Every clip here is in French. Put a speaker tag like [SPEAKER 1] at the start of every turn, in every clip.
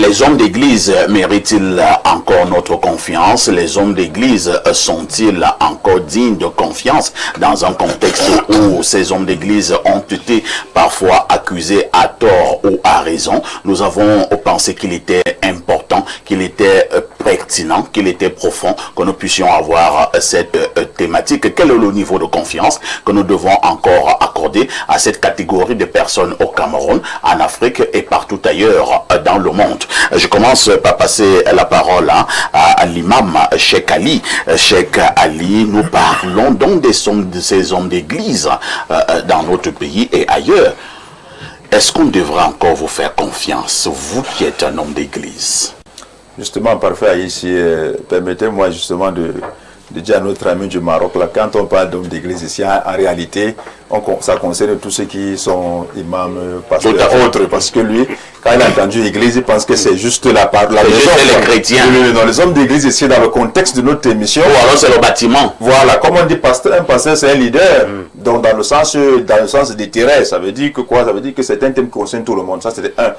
[SPEAKER 1] Les hommes d'église méritent-ils encore notre confiance? Les hommes d'église sont-ils encore dignes de confiance dans un contexte où ces hommes d'église ont été parfois accusés à tort ou à raison? Nous avons pensé qu'il était important, qu'il était pertinent, qu'il était profond, que nous puissions avoir cette thématique. Quel est le niveau de confiance que nous devons encore accorder à cette catégorie de personnes au Cameroun, en Afrique et partout ailleurs dans le monde? Je commence par passer la parole à l'imam Cheikh Ali. Cheikh Ali, nous parlons donc de ces hommes d'église dans notre pays et ailleurs. Est-ce qu'on devrait encore vous faire confiance, vous qui êtes un homme d'église?
[SPEAKER 2] Justement, parfait, ici, permettez-moi justement de dire à notre ami du Maroc, là, quand on parle d'hommes d'église ici, en réalité, ça concerne tous ceux qui sont imams, pasteurs, autres, parce que lui, quand il a entendu l'église, il pense que c'est juste la maison.
[SPEAKER 1] Les chrétiens.
[SPEAKER 2] Non, les hommes d'église ici, dans le contexte de notre émission.
[SPEAKER 1] Ou alors c'est le bâtiment.
[SPEAKER 2] Voilà, comme on dit, un pasteur, c'est un leader. Donc, dans le sens des terrains, ça veut dire que quoi? Ça veut dire que c'est un thème qui concerne tout le monde. Ça, c'était un.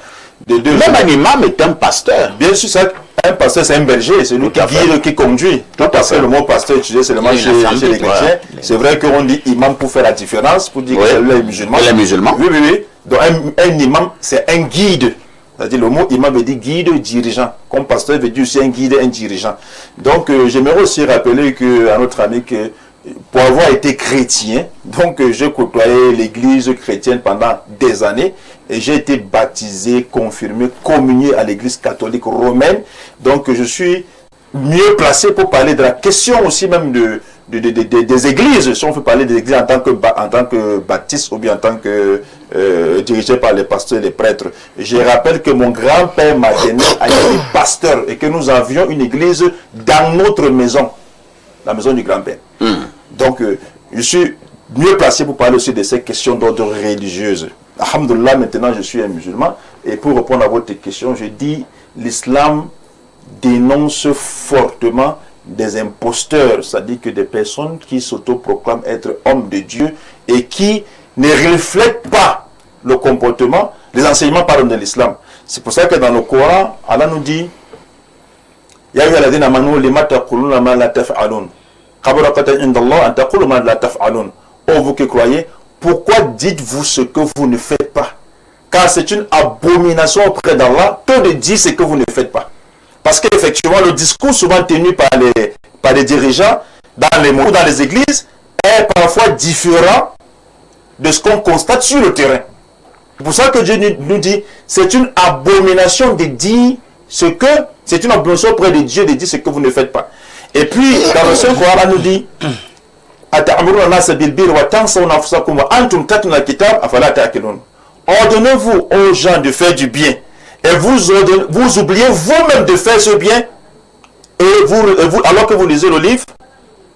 [SPEAKER 2] De deux.
[SPEAKER 1] Même un imam est un pasteur.
[SPEAKER 2] Bien sûr, ça. Un pasteur, c'est un berger, c'est lui qui guide, qui conduit. Tout à fait, le mot pasteur utilisé seulement chez les chrétiens. C'est vrai qu'on dit imam pour faire la différence, pour dire que celui-là est musulman.
[SPEAKER 1] Il est musulman.
[SPEAKER 2] Oui, oui, oui. Donc un imam, c'est un guide. C'est-à-dire le mot imam veut dire guide, dirigeant. Comme pasteur veut dire aussi un guide, un dirigeant. Donc j'aimerais aussi rappeler à notre ami que pour avoir été chrétien, donc j'ai côtoyé l'église chrétienne pendant des années et j'ai été baptisé, confirmé, communié à l'église catholique romaine. Donc je suis mieux placé pour parler de la question aussi même des églises, si on veut parler des églises en tant que baptiste ou bien en tant que dirigé par les pasteurs et les prêtres. Je rappelle que mon grand-père m'a donné à être pasteur et que nous avions une église dans notre maison, la maison du grand-père. Donc, je suis mieux placé pour parler aussi de ces questions d'ordre religieuse. Alhamdulillah, maintenant je suis un musulman. Et pour répondre à votre question, je dis l'islam dénonce fortement des imposteurs, c'est-à-dire que des personnes qui s'autoproclament être hommes de Dieu et qui ne reflètent pas le comportement, les enseignements de l'islam. C'est pour ça que dans le Coran, Allah nous dit Ya ayyuhalladhina amanu lima taquluna ma la taf'alun. Oh, vous qui croyez, pourquoi dites-vous ce que vous ne faites pas? Car c'est une abomination auprès d'Allah que de dire ce que vous ne faites pas. Parce qu'effectivement, le discours souvent tenu par les dirigeants dans les mots, dans les églises est parfois différent de ce qu'on constate sur le terrain. C'est pour ça que Dieu nous dit, c'est une abomination de dire ce que, c'est une abomination auprès de Dieu de dire ce que vous ne faites pas. Et puis, dans le Saint-Coran, Allah nous dit ordonnez-vous aux gens de faire du bien et vous oubliez vous-même de faire ce bien et vous, alors que vous lisez le livre,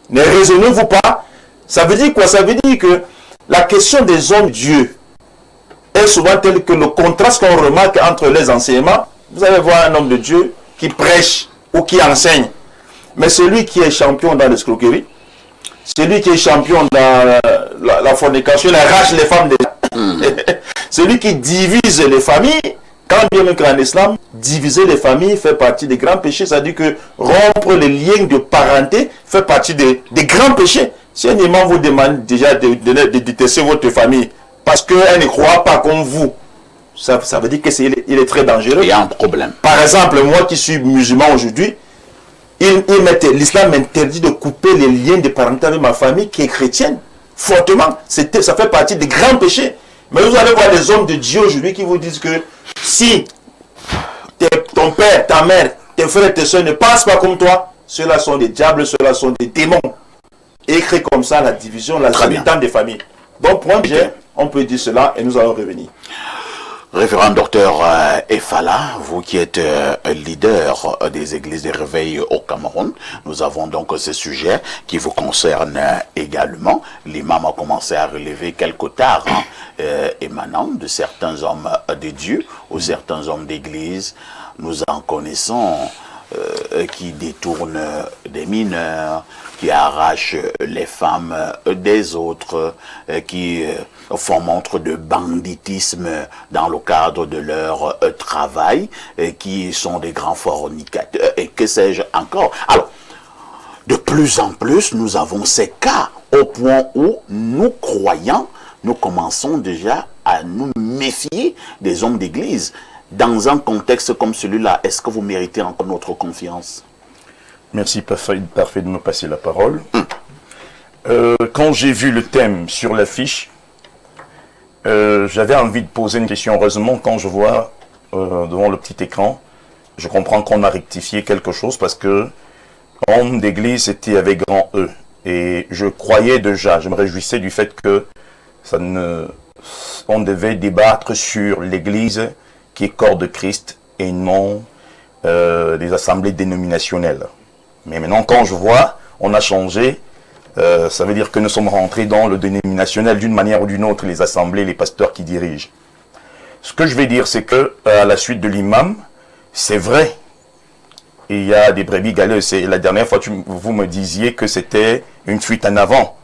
[SPEAKER 2] ne raisonnez-vous pas? Ça veut dire quoi? Ça veut dire que la question des hommes Dieu est souvent telle que le contraste qu'on remarque entre les enseignements, vous allez voir un homme de Dieu qui prêche ou qui enseigne. Mais celui qui est champion dans l'escroquerie, celui qui est champion dans la fornication, il arrache les femmes des gens. Celui qui divise les familles, quand bien même qu'en islam, diviser les familles fait partie des grands péchés. C'est-à-dire que rompre les liens de parenté fait partie des grands péchés. Si un imam vous demande déjà de détester votre famille parce qu'elle ne croit pas comme vous, ça veut dire qu'il est très dangereux.
[SPEAKER 1] Il y a un problème.
[SPEAKER 2] Par exemple, moi qui suis musulman aujourd'hui, l'islam m'interdit de couper les liens de parenté avec ma famille qui est chrétienne, fortement. Ça fait partie des grands péchés. Mais vous allez voir des hommes de Dieu aujourd'hui qui vous disent que si ton père, ta mère, tes frères et tes soeurs ne pensent pas comme toi, ceux-là sont des diables, ceux-là sont des démons. Et créer comme ça la division, la dans des familles. Donc, pour un bien, on peut dire cela et nous allons revenir.
[SPEAKER 1] Révérend docteur Efala, vous qui êtes leader des églises de réveil au Cameroun, nous avons donc ce sujet qui vous concerne également. L'imam a commencé à relever quelques tares émanant de certains hommes de Dieu ou certains hommes d'église. Nous en connaissons qui détournent des mineurs, qui arrachent les femmes des autres, qui font montre de banditisme dans le cadre de leur travail, qui sont des grands fornicateurs, et que sais-je encore. Alors, de plus en plus, nous avons ces cas, au point où nous, croyants, nous commençons déjà à nous méfier des hommes d'église. Dans un contexte comme celui-là, est-ce que vous méritez encore notre confiance?
[SPEAKER 3] Merci, parfait de me passer la parole. Quand j'ai vu le thème sur l'affiche, j'avais envie de poser une question. Heureusement, quand je vois devant le petit écran, je comprends qu'on a rectifié quelque chose parce que homme d'église, c'était avec grand E. Et je croyais déjà, je me réjouissais du fait que on devait débattre sur l'église qui est corps de Christ et non des assemblées dénominationnelles. Mais maintenant, quand je vois, on a changé, ça veut dire que nous sommes rentrés dans le dénominationnel d'une manière ou d'une autre, les assemblées, les pasteurs qui dirigent. Ce que je vais dire, c'est que à la suite de l'imam, c'est vrai, il y a des brebis galeuses. Et la dernière fois, vous me disiez que c'était une fuite en avant.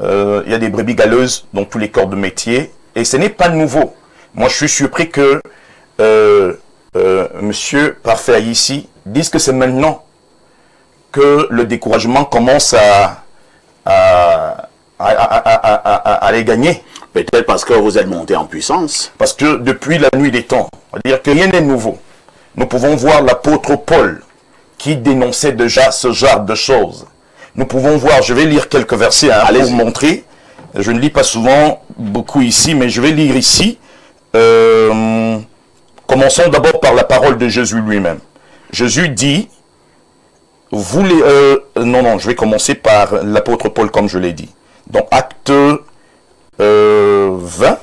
[SPEAKER 3] Il y a des brebis galeuses dans tous les corps de métier, et ce n'est pas nouveau. Moi, je suis surpris que Monsieur Parfait ici dise que c'est maintenant que le découragement commence à les gagner.
[SPEAKER 1] Peut-être parce que vous êtes monté en puissance.
[SPEAKER 3] Parce que depuis la nuit des temps, c'est-à-dire que rien n'est nouveau. Nous pouvons voir l'apôtre Paul qui dénonçait déjà ce genre de choses. Nous pouvons voir, je vais lire quelques versets pour vous montrer. Je ne lis pas souvent beaucoup ici, mais je vais lire ici. Commençons d'abord par la parole de Jésus lui-même. Jésus dit, je vais commencer par l'apôtre Paul comme je l'ai dit. Donc acte 20,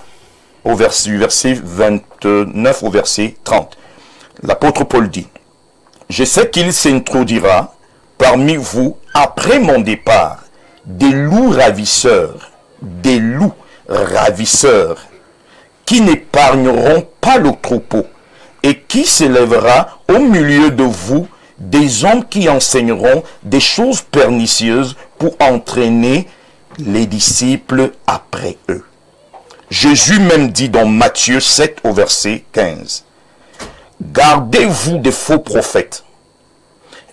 [SPEAKER 3] du verset 29 au verset 30. L'apôtre Paul dit, « Je sais qu'il s'introduira parmi vous, après mon départ, des loups ravisseurs, qui n'épargneront pas le troupeau, et qui s'élèvera au milieu de vous des hommes qui enseigneront des choses pernicieuses pour entraîner les disciples après eux. » Jésus même dit dans Matthieu 7 au verset 15, « Gardez-vous des faux prophètes.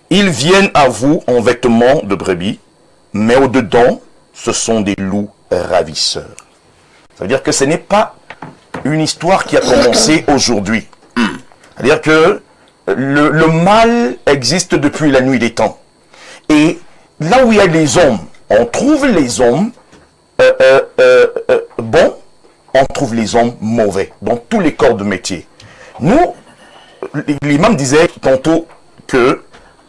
[SPEAKER 3] Ils viennent à vous en vêtements de brebis, mais au-dedans, ce sont des loups ravisseurs. » Ça veut dire que ce n'est pas une histoire qui a commencé aujourd'hui. C'est-à-dire que le mal existe depuis la nuit des temps. Et là où il y a les hommes, on trouve les hommes bons, on trouve les hommes mauvais, dans tous les corps de métier. Nous, l'imam disait tantôt qu'il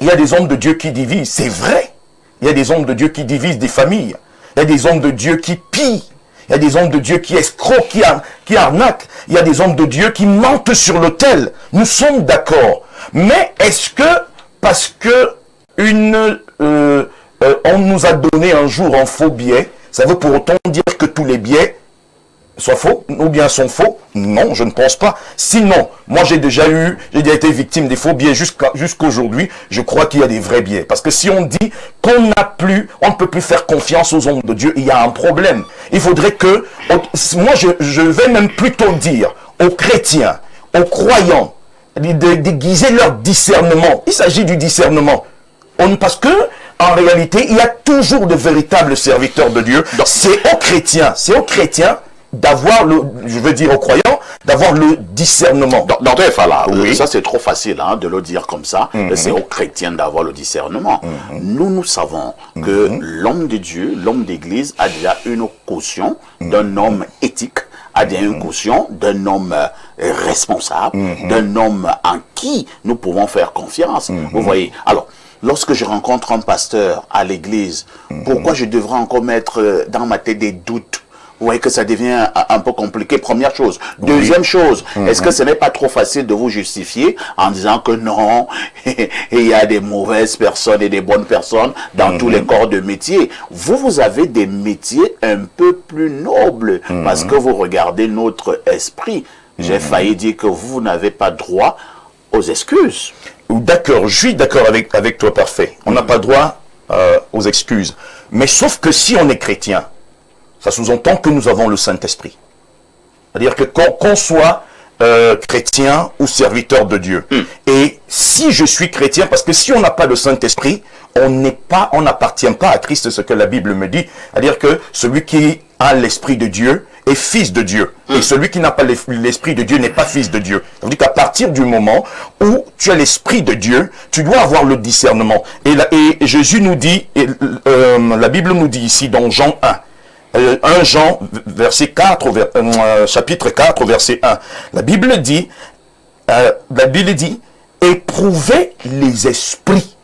[SPEAKER 3] y a des hommes de Dieu qui divisent. C'est vrai. Il y a des hommes de Dieu qui divisent des familles. Il y a des hommes de Dieu qui pillent. Il y a des hommes de Dieu qui escroquent, qui arnaquent. Il y a des hommes de Dieu qui mentent sur l'autel. Nous sommes d'accord. Mais est-ce que, parce que on nous a donné un jour un faux billet, ça veut pour autant dire que tous les billets soient faux ou bien sont faux? Non, je ne pense pas. Sinon, moi j'ai déjà été victime des faux billets jusqu'aujourd'hui. Je crois qu'il y a des vrais billets. Parce que si on dit on ne peut plus faire confiance aux hommes de Dieu, il y a un problème. Il faudrait que, moi je vais même plutôt dire aux chrétiens, aux croyants, déguiser leur discernement. Il s'agit du discernement. Parce que, en réalité, il y a toujours de véritables serviteurs de Dieu. C'est aux chrétiens d'avoir aux croyants, d'avoir le discernement.
[SPEAKER 1] Docteur Fala, oui. Ça c'est trop facile de le dire comme ça. C'est aux chrétiens d'avoir le discernement. Nous savons que l'homme de Dieu, l'homme d'église, a déjà une caution d'un homme éthique, a déjà une caution d'un homme responsable, d'un homme en qui nous pouvons faire confiance. Vous voyez. Alors, lorsque je rencontre un pasteur à l'église, pourquoi je devrais encore mettre dans ma tête des doutes? Vous voyez que ça devient un peu compliqué, première chose. Deuxième chose, est-ce que ce n'est pas trop facile de vous justifier en disant que non, il y a des mauvaises personnes et des bonnes personnes dans tous les corps de métier? Vous avez des métiers un peu plus nobles parce que vous regardez notre esprit. J'ai failli dire que vous n'avez pas droit aux excuses.
[SPEAKER 3] d'accord, je suis d'accord avec toi, parfait. On n'a pas droit aux excuses. Mais sauf que si on est chrétien, ça sous-entend que nous avons le Saint-Esprit. C'est-à-dire que qu'on soit chrétien ou serviteur de Dieu. Et si je suis chrétien, parce que si on n'a pas le Saint-Esprit, on n'appartient pas à Christ, ce que la Bible me dit. C'est-à-dire que celui qui a l'Esprit de Dieu est fils de Dieu. Et celui qui n'a pas l'Esprit de Dieu n'est pas fils de Dieu. Ça veut dire qu'à partir du moment où tu as l'Esprit de Dieu, tu dois avoir le discernement. Et Jésus nous dit, la Bible nous dit ici dans Jean 1 Jean, verset 4, chapitre 4, verset 1. La Bible dit, éprouvez les esprits.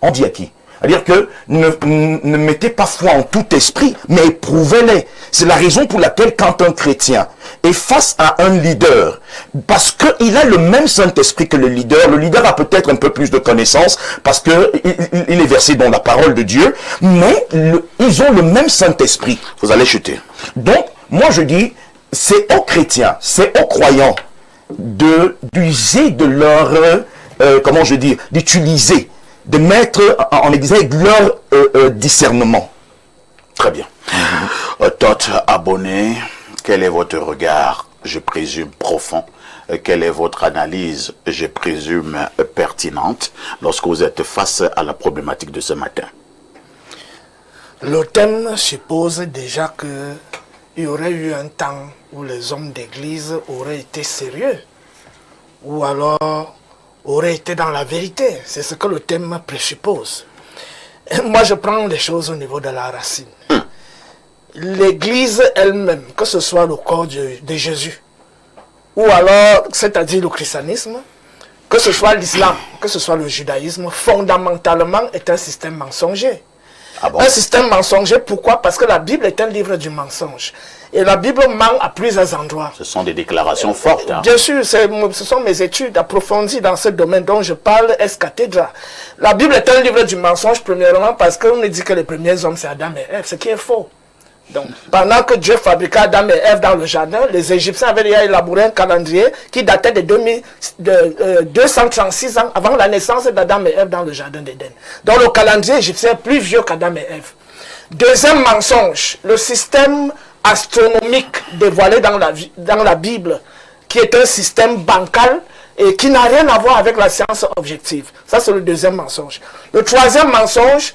[SPEAKER 3] On dit à qui? C'est-à-dire que ne mettez pas foi en tout esprit, mais éprouvez-les. C'est la raison pour laquelle quand un chrétien est face à un leader, parce qu'il a le même Saint-Esprit que le leader a peut-être un peu plus de connaissances, parce qu'il est versé dans la parole de Dieu, mais ils ont le même Saint-Esprit.
[SPEAKER 1] Vous allez chuter.
[SPEAKER 3] Donc, moi je dis, c'est aux chrétiens, c'est aux croyants d'user de leur, d'utiliser, de mettre en exergue leur discernement.
[SPEAKER 1] Très bien. Tot abonné, quel est votre regard, je présume profond, quelle est votre analyse, je présume pertinente, lorsque vous êtes face à la problématique de ce matin?
[SPEAKER 4] Le thème suppose déjà qu'il y aurait eu un temps où les hommes d'église auraient été sérieux, ou alors auraient été dans la vérité. C'est ce que le thème présuppose. Moi, je prends les choses au niveau de la racine. L'église elle-même, que ce soit le corps de Jésus, ou alors, c'est-à-dire le christianisme, que ce soit l'islam, que ce soit le judaïsme, fondamentalement est un système mensonger.
[SPEAKER 1] Ah bon?
[SPEAKER 4] Un système mensonger, pourquoi? Parce que la Bible est un livre du mensonge. Et la Bible ment à plusieurs endroits.
[SPEAKER 1] Ce sont des déclarations fortes. Hein?
[SPEAKER 4] Bien sûr, ce sont mes études approfondies dans ce domaine dont je parle ex cathedra. La Bible est un livre du mensonge, premièrement, parce qu'on nous dit que les premiers hommes, c'est Adam et Ève, ce qui est faux. Donc, pendant que Dieu fabriqua Adam et Ève dans le jardin, les Égyptiens avaient déjà élaboré un calendrier qui datait de 236 ans avant la naissance d'Adam et Ève dans le jardin d'Éden. Donc, le calendrier égyptien est plus vieux qu'Adam et Ève. Deuxième mensonge, le système astronomique dévoilé dans la Bible, qui est un système bancal et qui n'a rien à voir avec la science objective. Ça, c'est le deuxième mensonge. Le troisième mensonge,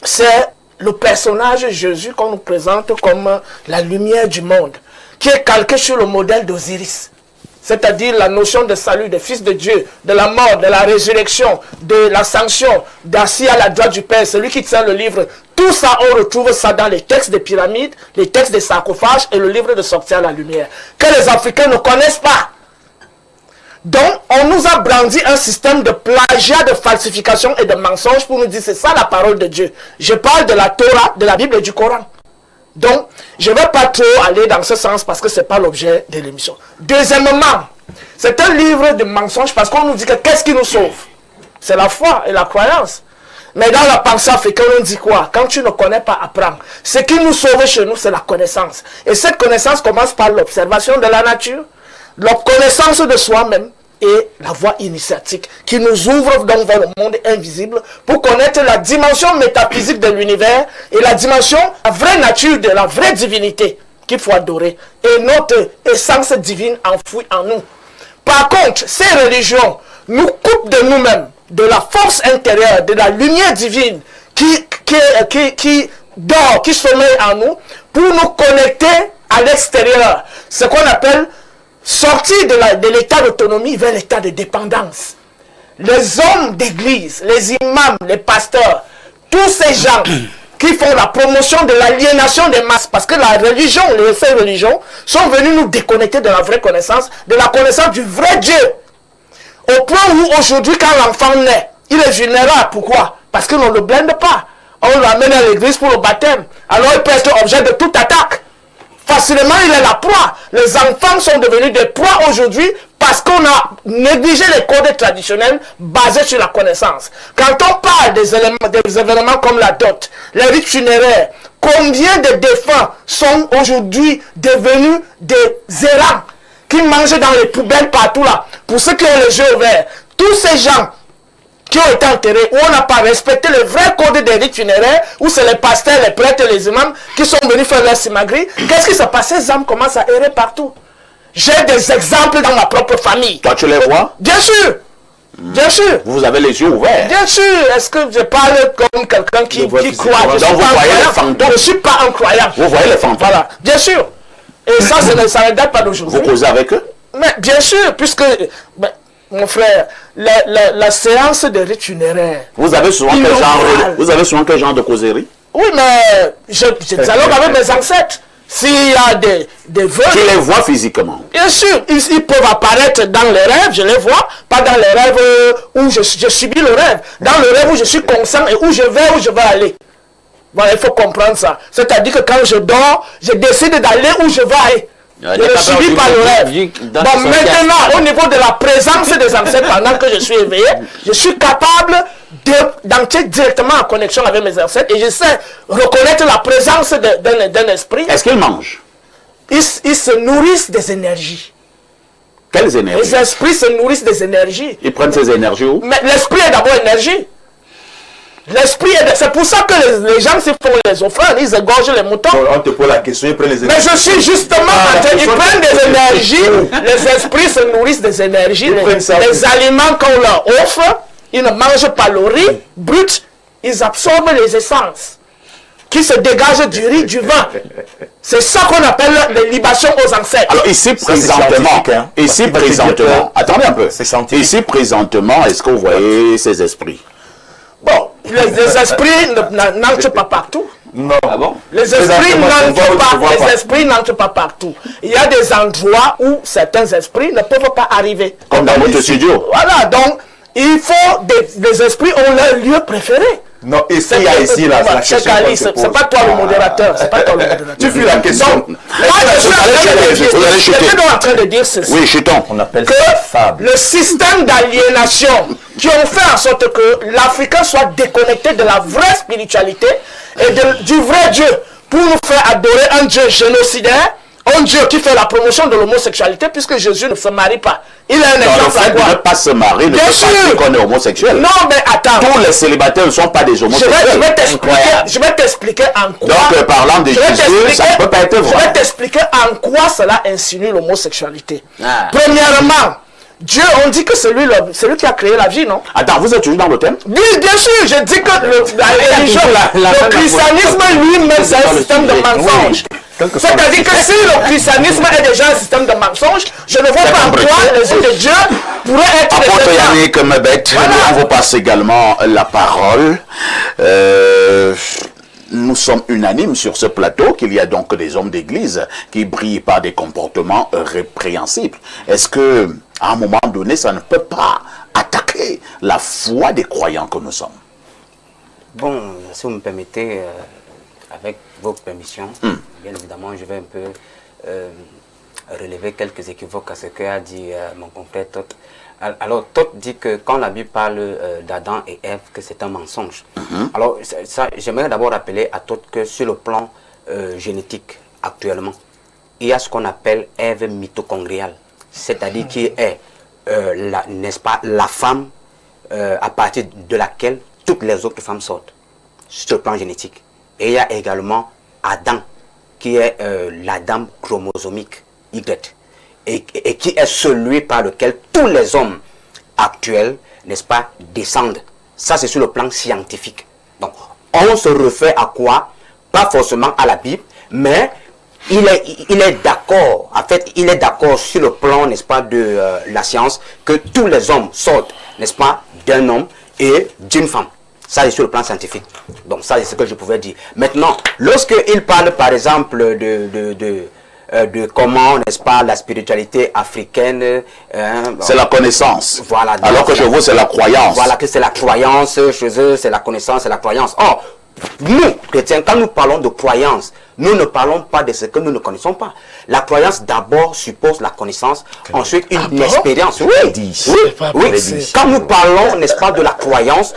[SPEAKER 4] c'est le personnage Jésus qu'on nous présente comme la lumière du monde, qui est calqué sur le modèle d'Osiris. C'est-à-dire la notion de salut, des fils de Dieu, de la mort, de la résurrection, de l'ascension, d'assis à la droite du Père, celui qui tient le livre. Tout ça, on retrouve ça dans les textes des pyramides, les textes des sarcophages et le livre de Sortir à la lumière, que les Africains ne connaissent pas. Donc, on nous a brandi un système de plagiat, de falsification et de mensonge pour nous dire c'est ça la parole de Dieu. Je parle de la Torah, de la Bible et du Coran. Donc, je ne vais pas trop aller dans ce sens parce que ce n'est pas l'objet de l'émission. Deuxièmement, c'est un livre de mensonges parce qu'on nous dit que qu'est-ce qui nous sauve? C'est la foi et la croyance. Mais dans la pensée africaine, on dit quoi? Quand tu ne connais pas, apprends. Ce qui nous sauve chez nous, c'est la connaissance. Et cette connaissance commence par l'observation de la nature, la connaissance de soi-même et la voie initiatique qui nous ouvre donc vers le monde invisible pour connaître la dimension métaphysique de l'univers et la dimension, la vraie nature de la vraie divinité qu'il faut adorer et notre essence divine enfouie en nous. Par contre, ces religions nous coupent de nous-mêmes, de la force intérieure, de la lumière divine qui dort, qui sommeille en nous pour nous connecter à l'extérieur. Ce qu'on appelle sortir de l'état d'autonomie vers l'état de dépendance. Les hommes d'église, les imams, les pasteurs, tous ces gens qui font la promotion de l'aliénation des masses, parce que la religion, les faits religions, sont venus nous déconnecter de la vraie connaissance, de la connaissance du vrai Dieu. Au point où aujourd'hui, quand l'enfant naît, il est vulnérable. Pourquoi? Parce que l'on ne le blinde pas. On l'amène à l'église pour le baptême. Alors il peut être objet de toute attaque. Facilement, il est la proie. Les enfants sont devenus des proies aujourd'hui parce qu'on a négligé les codes traditionnels basés sur la connaissance. Quand on parle des événements comme la dot, les rites funéraires, combien de défunts sont aujourd'hui devenus des errants qui mangent dans les poubelles partout là? Pour ceux qui ont les yeux ouverts, tous ces gens qui ont été enterrés, où on n'a pas respecté le vrai code des rites funéraires, où c'est les pasteurs, les prêtres, les imams qui sont venus faire leur simagri, qu'est-ce qui se passe? Ces âmes commencent à errer partout. J'ai des exemples dans ma propre famille.
[SPEAKER 1] Toi, tu les vois?
[SPEAKER 4] Bien sûr. Bien sûr.
[SPEAKER 1] Vous avez les yeux ouverts.
[SPEAKER 4] Bien sûr. Est-ce que je parle comme quelqu'un qui croit?
[SPEAKER 1] Donc vous voyez les fantômes.
[SPEAKER 4] Je ne suis pas incroyable.
[SPEAKER 1] Vous voyez les fantômes.
[SPEAKER 4] Voilà. Bien sûr. Et ça, ça ne date pas d'aujourd'hui.
[SPEAKER 1] Vous causez avec eux?
[SPEAKER 4] Mais bien sûr, puisque... Ben, mon frère, la séance de rites funéraires...
[SPEAKER 1] Vous avez souvent quel genre de causerie?
[SPEAKER 4] Oui, mais je dialogue avec mes ancêtres. S'il y a des vœux...
[SPEAKER 1] Tu les vois physiquement?
[SPEAKER 4] Bien sûr, ils peuvent apparaître dans les rêves, je les vois. Pas dans les rêves où je subis le rêve. Dans le rêve où je suis conscient et où je vais aller. Voilà, il faut comprendre ça. C'est-à-dire que quand je dors, je décide d'aller où je vais aller. Je ne subis pas le rêve. Bon, maintenant, au niveau de la présence des ancêtres, pendant que je suis éveillé, je suis capable d'entrer directement en connexion avec mes ancêtres et je sais reconnaître la présence d'un esprit.
[SPEAKER 1] Est-ce qu'ils mangent?
[SPEAKER 4] Ils se nourrissent des énergies.
[SPEAKER 1] Quelles énergies?
[SPEAKER 4] Les esprits se nourrissent des énergies.
[SPEAKER 1] Ils prennent ces énergies où?
[SPEAKER 4] Mais l'esprit est d'abord énergie. L'esprit est... C'est pour ça que les gens se font les offrandes, ils égorgent les moutons.
[SPEAKER 2] On te pose la question, ils prennent les énergies.
[SPEAKER 4] Mais je suis justement en train, ils prennent des énergies, les esprits se nourrissent des énergies, les aliments qu'on leur offre, ils ne mangent pas le riz brut, ils absorbent les essences qui se dégagent du riz, du vin. C'est ça qu'on appelle les libations aux ancêtres.
[SPEAKER 1] Alors ici présentement, attendez un peu. Ici présentement, est-ce que vous voyez ces esprits?
[SPEAKER 4] Bon, les esprits n'entrent pas partout.
[SPEAKER 2] Non.
[SPEAKER 1] Ah bon?
[SPEAKER 4] Les esprits n'entrent pas partout. Il y a des endroits où certains esprits ne peuvent pas arriver.
[SPEAKER 1] Comme dans votre studio.
[SPEAKER 4] Voilà, donc il faut des esprits ont leur lieu préféré.
[SPEAKER 2] Non, et il y a ici la question.
[SPEAKER 4] C'est pas toi le modérateur. C'est pas toi le modérateur.
[SPEAKER 2] Tu fais la question.
[SPEAKER 4] Donc, moi, je suis en train de dire ceci.
[SPEAKER 1] Oui, chetons.
[SPEAKER 3] On appelle
[SPEAKER 4] que
[SPEAKER 3] ça fable.
[SPEAKER 4] le système d'aliénation qui ont fait en sorte que l'Africain soit déconnecté de la vraie spiritualité et du vrai Dieu pour nous faire adorer un Dieu génocidaire, un Dieu qui fait la promotion de l'homosexualité puisque Jésus ne se marie pas. Il est un exemple à
[SPEAKER 1] quoi? Ne pas se marier, ne pas dire qu'on est homosexuel.
[SPEAKER 4] Non, mais attends.
[SPEAKER 1] Tous les célibataires ne sont pas des homosexuels.
[SPEAKER 4] Je vais t'expliquer en quoi...
[SPEAKER 1] Donc, parlant de Jésus, ça ne peut pas être vrai.
[SPEAKER 4] Je vais t'expliquer en quoi cela insinue l'homosexualité. Premièrement, Dieu, on dit que c'est lui qui a créé la vie, non?
[SPEAKER 1] Attends, vous êtes toujours dans le thème?
[SPEAKER 4] Oui, bien sûr, je dis que la religion, le christianisme lui-même, c'est un système de mensonges. C'est-à-dire que si le christianisme est déjà un système de mensonges, je ne vois pas en quoi les yeux de Dieu pourraient être
[SPEAKER 1] Apôtre Yannick Mebet, on vous passe également la parole. Nous sommes unanimes sur ce plateau qu'il y a donc des hommes d'église qui brillent par des comportements répréhensibles. Est-ce que à un moment donné, ça ne peut pas attaquer la foi des croyants que nous sommes?
[SPEAKER 5] Bon, si vous me permettez, avec vos permissions, bien évidemment, je vais un peu relever quelques équivoques à ce qu'a dit mon confrère Toth. Alors, Toth dit que quand la Bible parle d'Adam et Ève, que c'est un mensonge. Alors, ça, j'aimerais d'abord rappeler à Toth que sur le plan génétique, actuellement, il y a ce qu'on appelle Ève mitochondriale, c'est-à-dire qui est, n'est-ce pas, la femme à partir de laquelle toutes les autres femmes sortent, sur le plan génétique. Et il y a également Adam, qui est l'Adam chromosomique, Y. Et qui est celui par lequel tous les hommes actuels, n'est-ce pas, descendent. Ça, c'est sur le plan scientifique. Donc, on se refait à quoi? Pas forcément à la Bible, mais il est d'accord, en fait, il est d'accord sur le plan, n'est-ce pas, de la science, que tous les hommes sortent, n'est-ce pas, d'un homme et d'une femme. Ça, c'est sur le plan scientifique. Donc, ça, c'est ce que je pouvais dire. Maintenant, lorsqu'il parle, par exemple, de comment, n'est-ce pas, la spiritualité africaine...
[SPEAKER 1] c'est la connaissance.
[SPEAKER 5] Voilà.
[SPEAKER 1] Alors que chez vous, c'est la croyance.
[SPEAKER 5] Voilà, que c'est la croyance. Chez eux, c'est la connaissance, c'est la croyance. Or, nous, chrétiens, quand nous parlons de croyance, nous ne parlons pas de ce que nous ne connaissons pas. La croyance, d'abord, suppose la connaissance, ensuite une expérience. Oui. Quand nous parlons, n'est-ce pas, de la croyance,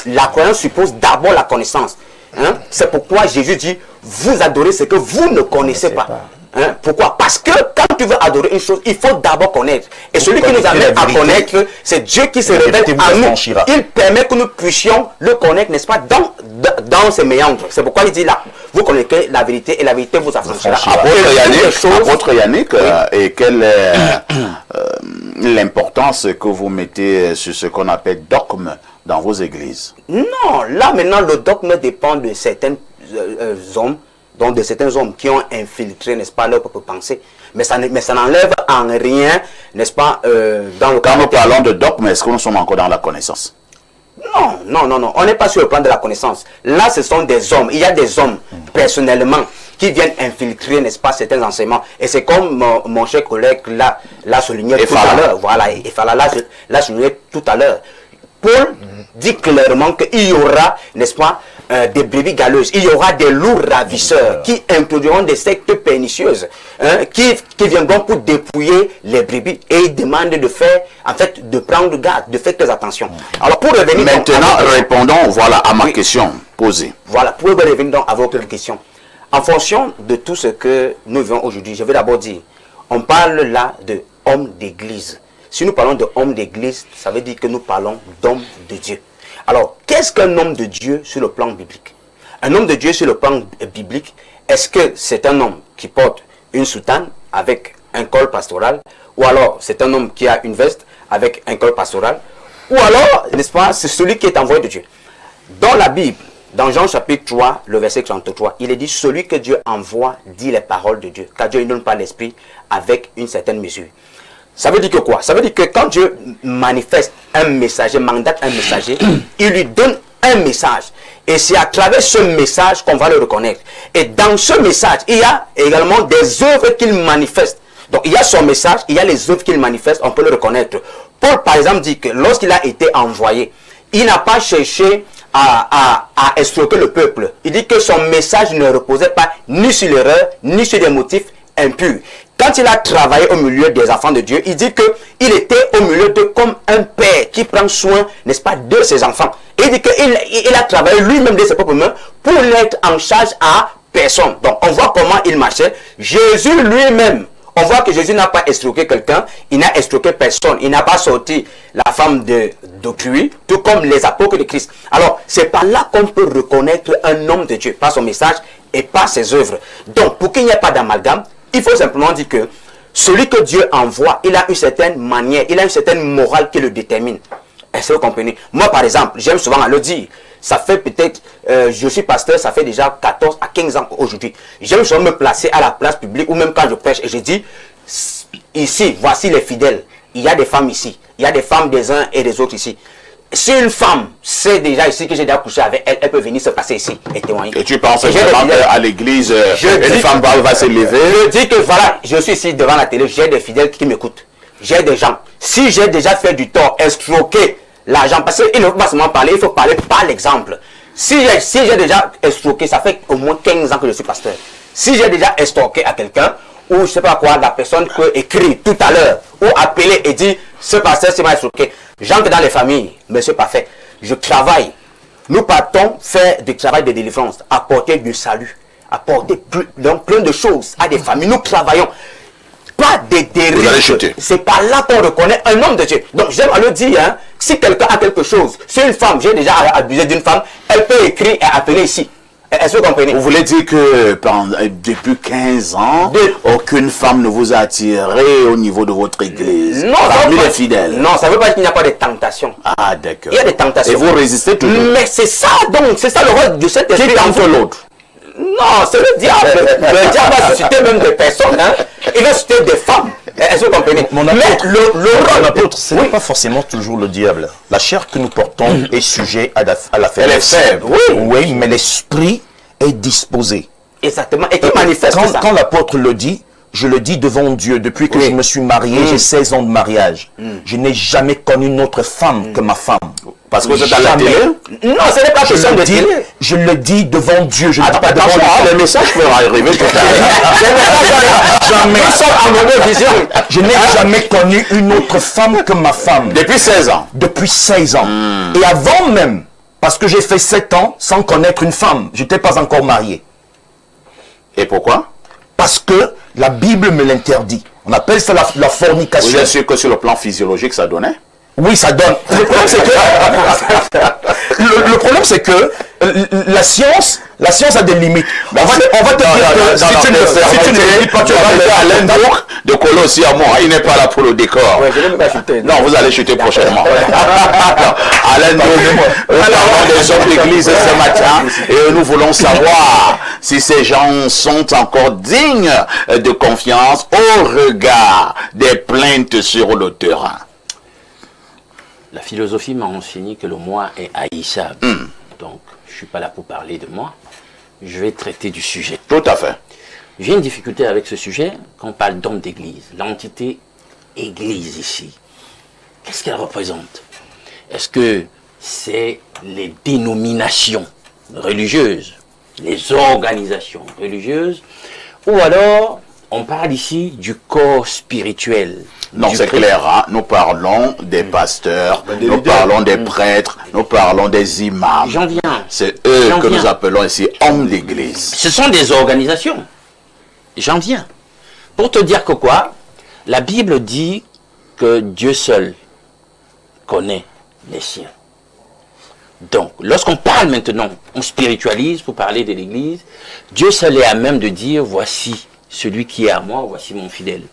[SPEAKER 5] la croyance suppose d'abord la connaissance. Hein? C'est pourquoi Jésus dit, vous adorez ce que vous ne connaissez pas. Hein? Pourquoi? Parce que quand tu veux adorer une chose, il faut d'abord connaître. Et celui qui nous amène à connaître, c'est Dieu qui se révèle à nous. Il permet que nous puissions le connaître, n'est-ce pas, dans ses méandres. C'est pourquoi il dit là, vous connaissez la vérité et la vérité vous affranchira.
[SPEAKER 1] Apôtre Yannick, et quelle est l'importance que vous mettez sur ce qu'on appelle dogme dans vos églises?
[SPEAKER 5] Non, là maintenant le dogme dépend de certains hommes, donc de certains hommes qui ont infiltré, n'est-ce pas, leur propre pensée. Mais ça n'enlève en rien, n'est-ce pas, dans le
[SPEAKER 1] Quand nous parlons de dogme, est-ce que nous sommes encore dans la connaissance?
[SPEAKER 5] Non. On n'est pas sur le plan de la connaissance. Là, ce sont des hommes. Il y a des hommes, personnellement, qui viennent infiltrer, n'est-ce pas, certains enseignements. Et c'est comme mon cher collègue l'a souligné tout à l'heure. Voilà, et Fala l'a souligné tout à l'heure. Paul dit clairement qu'il y aura, n'est-ce pas, des brebis galeuses, il y aura des loups ravisseurs qui introduiront des sectes pernicieuses, hein, qui viendront pour dépouiller les brebis. Et il demande de faire, en fait, de prendre garde, de faire très attention. Alors pour revenir
[SPEAKER 1] maintenant, répondons voilà, à ma question posée.
[SPEAKER 5] Voilà, pour revenir donc à votre question. En fonction de tout ce que nous vivons aujourd'hui, je vais d'abord dire, on parle là de hommes d'église. Si nous parlons de homme d'église, ça veut dire que nous parlons d'homme de Dieu. Alors, qu'est-ce qu'un homme de Dieu sur le plan biblique? Un homme de Dieu sur le plan biblique, est-ce que c'est un homme qui porte une soutane avec un col pastoral? Ou alors, c'est un homme qui a une veste avec un col pastoral? Ou alors, n'est-ce pas, c'est celui qui est envoyé de Dieu? Dans la Bible, dans Jean chapitre 3, le verset 33, il est dit, celui que Dieu envoie dit les paroles de Dieu, car Dieu ne donne pas l'esprit avec une certaine mesure. Ça veut dire que quoi? Ça veut dire que quand Dieu manifeste un messager, mandate un messager, il lui donne un message. Et c'est à travers ce message qu'on va le reconnaître. Et dans ce message, il y a également des œuvres qu'il manifeste. Donc il y a son message, il y a les œuvres qu'il manifeste, on peut le reconnaître. Paul, par exemple, dit que lorsqu'il a été envoyé, il n'a pas cherché à escroquer le peuple. Il dit que son message ne reposait pas ni sur l'erreur, ni sur des motifs impurs. Quand il a travaillé au milieu des enfants de Dieu, il dit qu'il était au milieu d'eux comme un père qui prend soin, n'est-ce pas, de ses enfants. Et il dit qu'il a travaillé lui-même de ses propres mains pour n'être en charge à personne. Donc on voit comment il marchait. Jésus lui-même, on voit que Jésus n'a pas escroqué quelqu'un, il n'a escroqué personne, il n'a pas sorti la femme d'autrui, tout comme les apôtres de Christ. Alors c'est par là qu'on peut reconnaître un homme de Dieu, par son message et par ses œuvres. Donc pour qu'il n'y ait pas d'amalgame, il faut simplement dire que celui que Dieu envoie, il a une certaine manière, il a une certaine morale qui le détermine. Est-ce que vous comprenez? Moi, par exemple, j'aime souvent à le dire. Ça fait peut-être, je suis pasteur, ça fait déjà 14 à 15 ans aujourd'hui. J'aime souvent me placer à la place publique ou même quand je prêche et je dis, ici, voici les fidèles. Il y a des femmes ici. Il y a des femmes des uns et des autres ici. Si une femme sait déjà ici que j'ai déjà couché avec elle, elle peut venir se passer ici et témoigner.
[SPEAKER 1] Et tu penses vraiment qu'à l'église, une femme va se lever?
[SPEAKER 5] Je dis que voilà, je suis ici devant la télé, j'ai des fidèles qui m'écoutent. J'ai des gens. Si j'ai déjà fait du tort, escroqué l'argent, parce qu'il ne faut pas seulement parler, il faut parler par l'exemple. Si j'ai déjà escroqué, ça fait au moins 15 ans que je suis pasteur. Si j'ai déjà escroqué à quelqu'un, ou je ne sais pas quoi, la personne peut écrire tout à l'heure, ou appeler et dire, ce pasteur c'est m'a escroqué. J'entre dans les familles, monsieur parfait, je travaille. Nous partons faire du travail de délivrance, apporter du salut, apporter plein de choses à des familles. Nous travaillons. Pas des dérives. C'est par là qu'on reconnaît un homme de Dieu. Donc j'aime à le dire, hein, si quelqu'un a quelque chose, si une femme, j'ai déjà abusé d'une femme, elle peut écrire et appeler ici. Est-ce que vous comprenez?
[SPEAKER 1] Vous voulez dire que depuis 15 ans, aucune femme ne vous a attiré au niveau de votre église?
[SPEAKER 5] Non,
[SPEAKER 1] parmi les fidèles.
[SPEAKER 5] Non, ça ne veut pas dire qu'il n'y a pas de tentation.
[SPEAKER 1] Ah, d'accord.
[SPEAKER 5] Il y a des tentations.
[SPEAKER 1] Et vous résistez toujours?
[SPEAKER 5] Mais c'est ça, donc, c'est ça le rôle de cet esprit.
[SPEAKER 1] Qui tente l'autre?
[SPEAKER 5] Non, c'est le diable. Le diable va susciter même des personnes. Hein. Il va susciter des femmes. Est-ce que vous comprenez?
[SPEAKER 3] Mon apôtre, mon apôtre, ce n'est pas forcément toujours le diable. La chair que nous portons est sujet à la faiblesse.
[SPEAKER 1] Elle est faible.
[SPEAKER 3] Oui, mais l'esprit est disposé.
[SPEAKER 5] Exactement. Et qui manifeste ça.
[SPEAKER 3] Quand l'apôtre le dit, je le dis devant Dieu, depuis que je me suis marié, j'ai 16 ans de mariage. Je n'ai jamais connu une autre femme que ma femme.
[SPEAKER 1] Parce que vous êtes à la télé?
[SPEAKER 5] Non, ce n'est pas question de télé.
[SPEAKER 3] Je le dis devant Dieu, je ne dis pas devant
[SPEAKER 1] le message peut arriver tout à l'heure.
[SPEAKER 3] Jamais.
[SPEAKER 5] À mon vision.
[SPEAKER 3] Je n'ai jamais connu une autre femme que ma femme.
[SPEAKER 1] Depuis 16 ans?
[SPEAKER 3] Depuis 16 ans. Et avant même, parce que j'ai fait 7 ans sans connaître une femme. Je n'étais pas encore marié.
[SPEAKER 1] Et pourquoi?
[SPEAKER 3] Parce que La Bible me l'interdit. On appelle ça la fornication.
[SPEAKER 1] Vous êtes sûr que sur le plan physiologique, ça donnait?
[SPEAKER 3] Oui, ça donne. Le problème, c'est que, le problème, c'est que la science a des limites. On va te dire que si tu ne limites pas, tu vas
[SPEAKER 1] faire Alain Bourg de Colossi à moi. Il n'est pas là pour le décor.
[SPEAKER 5] Ouais, je vais me pas chuter.
[SPEAKER 1] Non, vous allez chuter prochainement. Alain Bourg, nous parlons des hommes d'église ce matin et nous voulons savoir si ces gens sont encore dignes de confiance au regard des plaintes sur le terrain.
[SPEAKER 6] La philosophie m'a enseigné que le moi est haïssable. Donc, je ne suis pas là pour parler de moi. Je vais traiter du sujet.
[SPEAKER 1] Tout à fait.
[SPEAKER 6] J'ai une difficulté avec ce sujet quand on parle d'homme d'église. L'entité église ici, qu'est-ce qu'elle représente? Est-ce que c'est les dénominations religieuses, les organisations religieuses, ou alors on parle ici du corps spirituel?
[SPEAKER 1] Non, c'est clair, hein? Nous parlons des pasteurs, nous parlons des prêtres, nous parlons des imams.
[SPEAKER 6] J'en viens.
[SPEAKER 1] C'est eux que nous appelons ici hommes d'église.
[SPEAKER 6] Ce sont des organisations. J'en viens. Pour te dire que quoi? La Bible dit que Dieu seul connaît les siens. Donc, lorsqu'on parle maintenant, on spiritualise pour parler de l'église, Dieu seul est à même de dire, voici celui qui est à moi, voici mon fidèle.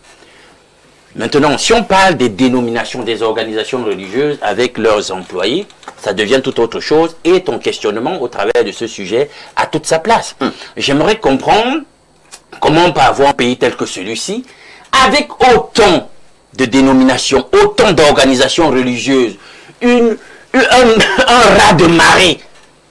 [SPEAKER 6] Maintenant, si on parle des dénominations, des organisations religieuses avec leurs employés, ça devient tout autre chose et ton questionnement au travers de ce sujet a toute sa place. J'aimerais comprendre comment on peut avoir un pays tel que celui-ci, avec autant de dénominations, autant d'organisations religieuses, un raz de marée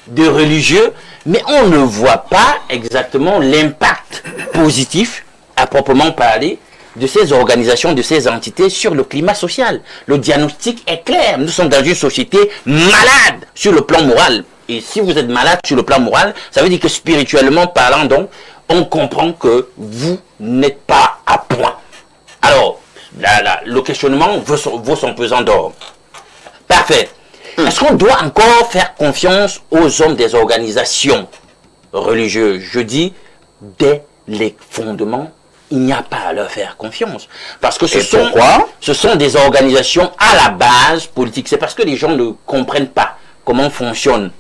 [SPEAKER 6] de religieux, mais on ne voit pas exactement l'impact positif, à proprement parler, de ces organisations, de ces entités sur le climat social. Le diagnostic est clair. Nous sommes dans une société malade sur le plan moral. Et si vous êtes malade sur le plan moral, ça veut dire que spirituellement parlant, donc, on comprend que vous n'êtes pas à point. Alors, le questionnement vaut son pesant d'or. Parfait. Est-ce qu'on doit encore faire confiance aux hommes des organisations religieuses? Je dis, dès les fondements, il n'y a pas à leur faire confiance. Parce que ce sont des organisations à la base politique. C'est parce que les gens ne comprennent pas comment fonctionnent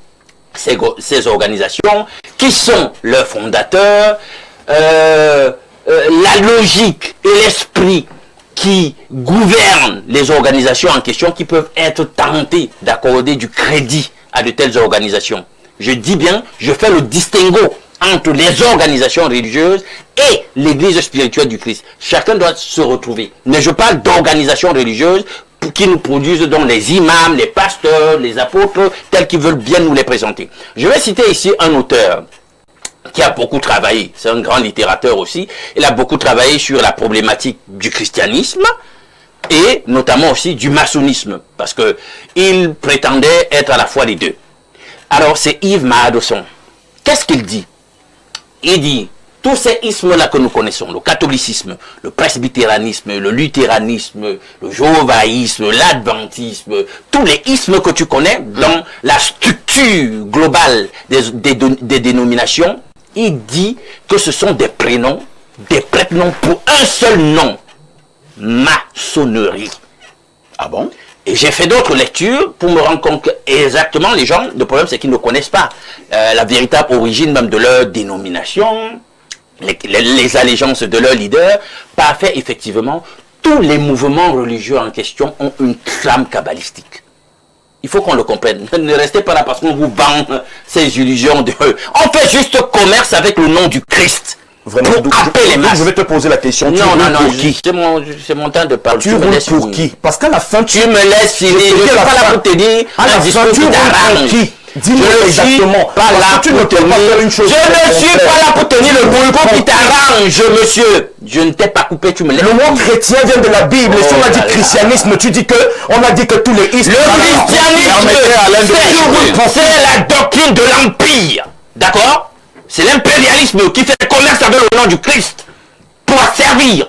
[SPEAKER 6] ces organisations, qui sont leurs fondateurs, la logique et l'esprit qui gouvernent les organisations en question, qui peuvent être tentés d'accorder du crédit à de telles organisations. Je dis bien, je fais le distinguo entre les organisations religieuses et l'église spirituelle du Christ. Chacun doit se retrouver. Mais je parle d'organisations religieuses qui nous produisent donc les imams, les pasteurs, les apôtres, tels qu'ils veulent bien nous les présenter. Je vais citer ici un auteur qui a beaucoup travaillé, c'est un grand littérateur aussi, il a beaucoup travaillé sur la problématique du christianisme et notamment aussi du maçonnisme, parce que il prétendait être à la fois les deux. Alors c'est Yves Mahadosson. Qu'est-ce qu'il dit? Il dit, tous ces ismes-là que nous connaissons, le catholicisme, le presbytéranisme, le luthéranisme, le jéhovaïsme, l'adventisme, tous les ismes que tu connais dans la structure globale des dénominations, il dit que ce sont des prénoms, des prête-noms pour un seul nom, maçonnerie.
[SPEAKER 1] Ah bon?
[SPEAKER 6] Et j'ai fait d'autres lectures pour me rendre compte que exactement les gens, le problème c'est qu'ils ne connaissent pas la véritable origine même de leur dénomination, les allégeances de leurs leaders. Parfait, effectivement, tous les mouvements religieux en question ont une trame kabbalistique. Il faut qu'on le comprenne. Ne restez pas là parce qu'on vous vend ces illusions de... On fait juste commerce avec le nom du Christ.
[SPEAKER 3] Vraiment, je vais te poser la question.
[SPEAKER 6] Non, c'est mon temps de parler.
[SPEAKER 3] Tu roules pour qui? Parce qu'à la fin,
[SPEAKER 6] tu me laisses filer. Je ne suis pas là pour te dire un discours qui t'arrange.
[SPEAKER 3] Dis-moi exactement.
[SPEAKER 6] Pas là
[SPEAKER 3] tu ne peux pas faire une chose.
[SPEAKER 6] Je ne suis pas là pour tenir le discours qui t'arrange, monsieur. Je ne t'ai pas coupé, tu me laisses.
[SPEAKER 3] Le mot chrétien vient de la Bible. Et si on a dit christianisme, tu dis que on a dit que tous les ismes.
[SPEAKER 6] Le christianisme, c'est la doctrine de l'empire. D'accord? C'est l'impérialisme qui fait commerce avec le nom du Christ pour servir.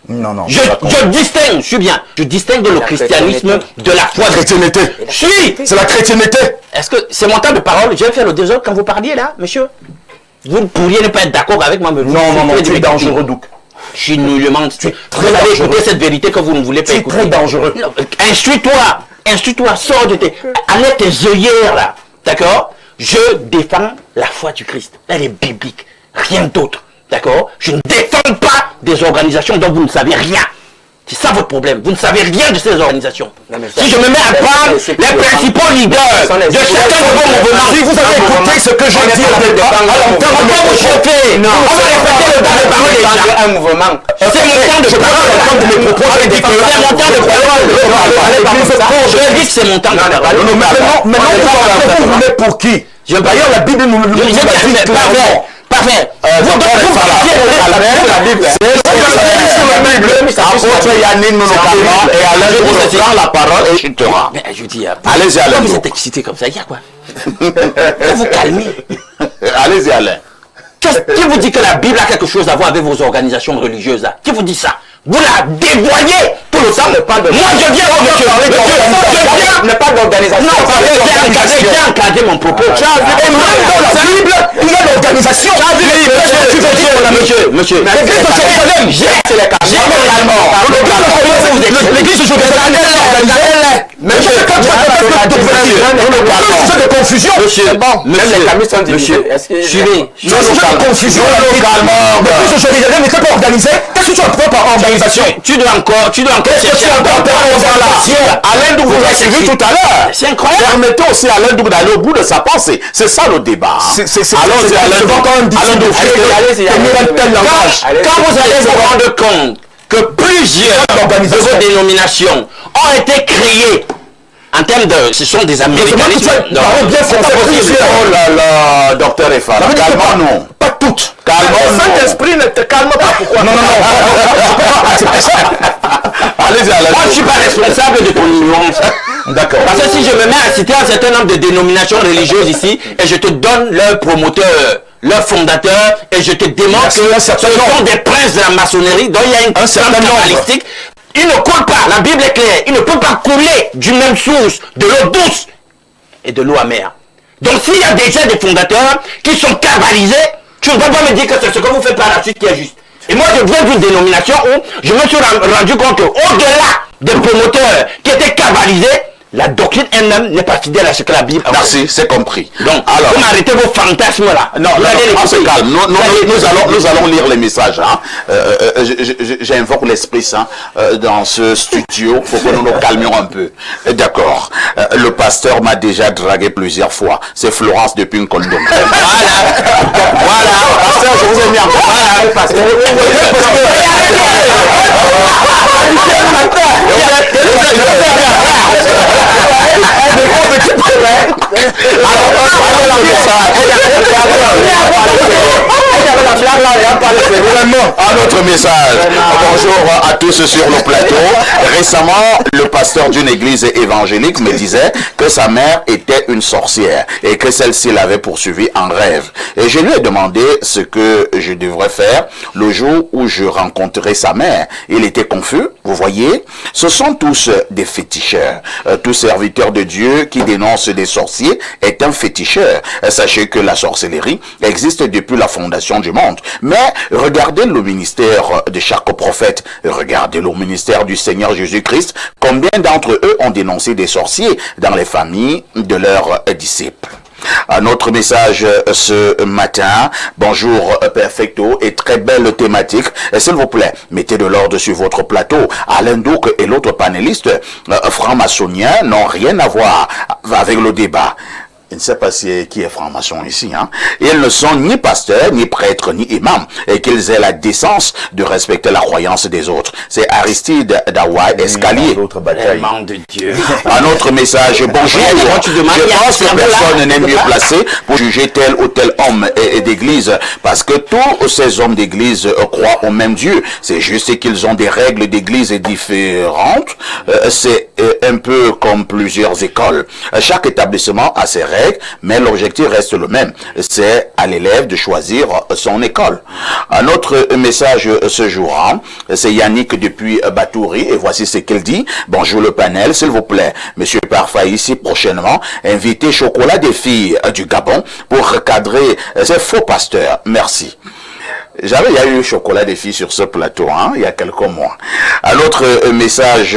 [SPEAKER 3] Non.
[SPEAKER 6] Je distingue, je suis bien. Je distingue le christianisme de la foi.
[SPEAKER 3] La chrétienté. C'est la chrétienté.
[SPEAKER 6] Est-ce que c'est mon temps de parole? Je vais faire le désordre quand vous parliez là, monsieur. Vous ne pourriez ne pas être d'accord avec moi.
[SPEAKER 3] Non, tu es dangereux, donc.
[SPEAKER 6] chinouillement. Vous allez écouter cette vérité que vous ne voulez pas écouter.
[SPEAKER 3] C'est très dangereux.
[SPEAKER 6] Instruis-toi, sors de tes... Enlève tes œillères là, d'accord? Je défends la foi du Christ. Elle est biblique, rien d'autre, d'accord? Je ne défends pas des organisations dont vous ne savez rien. C'est ça votre problème. Vous ne savez rien de ces organisations. Si je me mets à prendre les principaux leaders de chacun de vos mouvements,
[SPEAKER 3] Si vous avez écouté ce que je dis au départ, alors
[SPEAKER 6] on va vous choquer. On va répéter le temps de parole des gens.
[SPEAKER 5] Un mouvement.
[SPEAKER 6] C'est mon temps de parole. C'est mon temps de parole. Je dis que c'est mon temps de parole.
[SPEAKER 3] Maintenant, vous voulez pour qui? D'ailleurs, la Bible nous le dit clairement.
[SPEAKER 6] Parfait.
[SPEAKER 1] La parole et je te rends.
[SPEAKER 6] Mais je dis,
[SPEAKER 1] Allez-y, Alain.
[SPEAKER 6] vous êtes excité comme ça, il y a quoi? Vous vous calmez.
[SPEAKER 1] Allez-y, Alain.
[SPEAKER 6] Qui vous dit que la Bible a quelque chose à voir avec vos organisations religieuses là? Qui vous dit ça? Vous la dévoyez tout le temps. Moi je viens,
[SPEAKER 5] Ne pas d'organisation.
[SPEAKER 6] Non, j'ai encadré mon propos. Et même dans la Bible, il y a l'organisation. Monsieur. L'église de Jérusalem de confusion. Monsieur, suivez. Confusion. L'église de Jérusalem n'était pas organisée. Qu'est-ce que tu as pris par organisation? Tu dois encore chercher
[SPEAKER 1] Alain Dougou vous a suivi tout à l'heure.
[SPEAKER 6] C'est incroyable.
[SPEAKER 1] Permettez aussi à Alain Dougou d'aller au bout de sa pensée. C'est ça le débat.
[SPEAKER 3] Allons-y, Alain Dougou.
[SPEAKER 6] Quand vous allez vous rendre compte que plusieurs de vos dénominations ont été créées en termes de... Ce sont des américanismes.
[SPEAKER 1] Oh là là, docteur Efara, calmons-nous.
[SPEAKER 3] Pas toutes.
[SPEAKER 1] Calmons-nous.
[SPEAKER 4] Saint-Esprit ne te calme pas. Pourquoi?
[SPEAKER 3] Non.
[SPEAKER 1] Allez-y, Alain.
[SPEAKER 6] Moi, je ne suis pas responsable de ton ignorance.
[SPEAKER 3] D'accord.
[SPEAKER 6] Parce que si je me mets à citer un certain nombre de dénominations religieuses ici, et je te donne leur promoteur, leur fondateur, et je te démontre que ce sont des princes de la maçonnerie, dont il y a une trame cabalistique, il ne coule pas, la Bible est claire, il ne peut pas couler d'une même source de l'eau douce et de l'eau amère. Donc s'il y a déjà des fondateurs qui sont cabalisés, tu ne peux pas me dire que c'est ce que vous faites par la suite qui est juste. Et moi je viens d'une dénomination où je me suis rendu compte qu'au-delà des promoteurs qui étaient cabalisés, la doctrine elle-même n'est pas fidèle à ce que la Bible a.
[SPEAKER 1] Merci, c'est compris.
[SPEAKER 6] Donc, alors, vous m'arrêtez vos fantasmes là.
[SPEAKER 1] Non, on se calme. Nous allons lire les messages. Hein. J'invoque l'Esprit Saint dans ce studio pour que nous nous calmions un peu. D'accord. Le pasteur m'a déjà dragué plusieurs fois. C'est Florence depuis une condom. Voilà. Pasteur, je vous ai mis en compte. Voilà, pasteur. À notre message. Bonjour à tous sur le plateau. Récemment, le pasteur d'une église évangélique me disait que sa mère était une sorcière et que celle-ci l'avait poursuivi en rêve. Et je lui ai demandé ce que je devrais faire le jour où je rencontrerai sa mère. Il était confus, vous voyez. Ce sont tous des féticheurs. Tout serviteur de Dieu qui dénonce des sorciers est un féticheur. Sachez que la sorcellerie existe depuis la fondation du monde. Mais regardez le ministère de chaque prophète. Regardez le ministère du Seigneur Jésus-Christ. Combien d'entre eux ont dénoncé des sorciers dans les familles de leurs disciples? À notre message ce matin, bonjour Perfecto et très belle thématique. S'il vous plaît, mettez de l'ordre sur votre plateau. Alain Douk et l'autre panéliste franc-maçonnien n'ont rien à voir avec le débat. Je ne sais pas qui est franc-maçon ici. Hein. Ils ne sont ni pasteurs, ni prêtres, ni imams. Et qu'ils aient la décence de respecter la croyance des autres. C'est Aristide Dawa Escalier.
[SPEAKER 6] Tellement de Dieu.
[SPEAKER 1] Un autre message. Bonjour. Je pense que personne n'est mieux placé pour juger tel ou tel homme d'église. Parce que tous ces hommes d'église croient au même Dieu. C'est juste qu'ils ont des règles d'église différentes. C'est un peu comme plusieurs écoles. Chaque établissement a ses règles. Mais l'objectif reste le même, c'est à l'élève de choisir son école. Un autre message ce jour, c'est Yannick depuis Batouri, et voici ce qu'il dit. Bonjour le panel, s'il vous plaît. Monsieur Parfa ici prochainement, invitez Chocolat des filles du Gabon pour recadrer ces faux pasteurs. Merci. il y a eu chocolat des filles sur ce plateau, hein, il y a quelques mois. Un autre message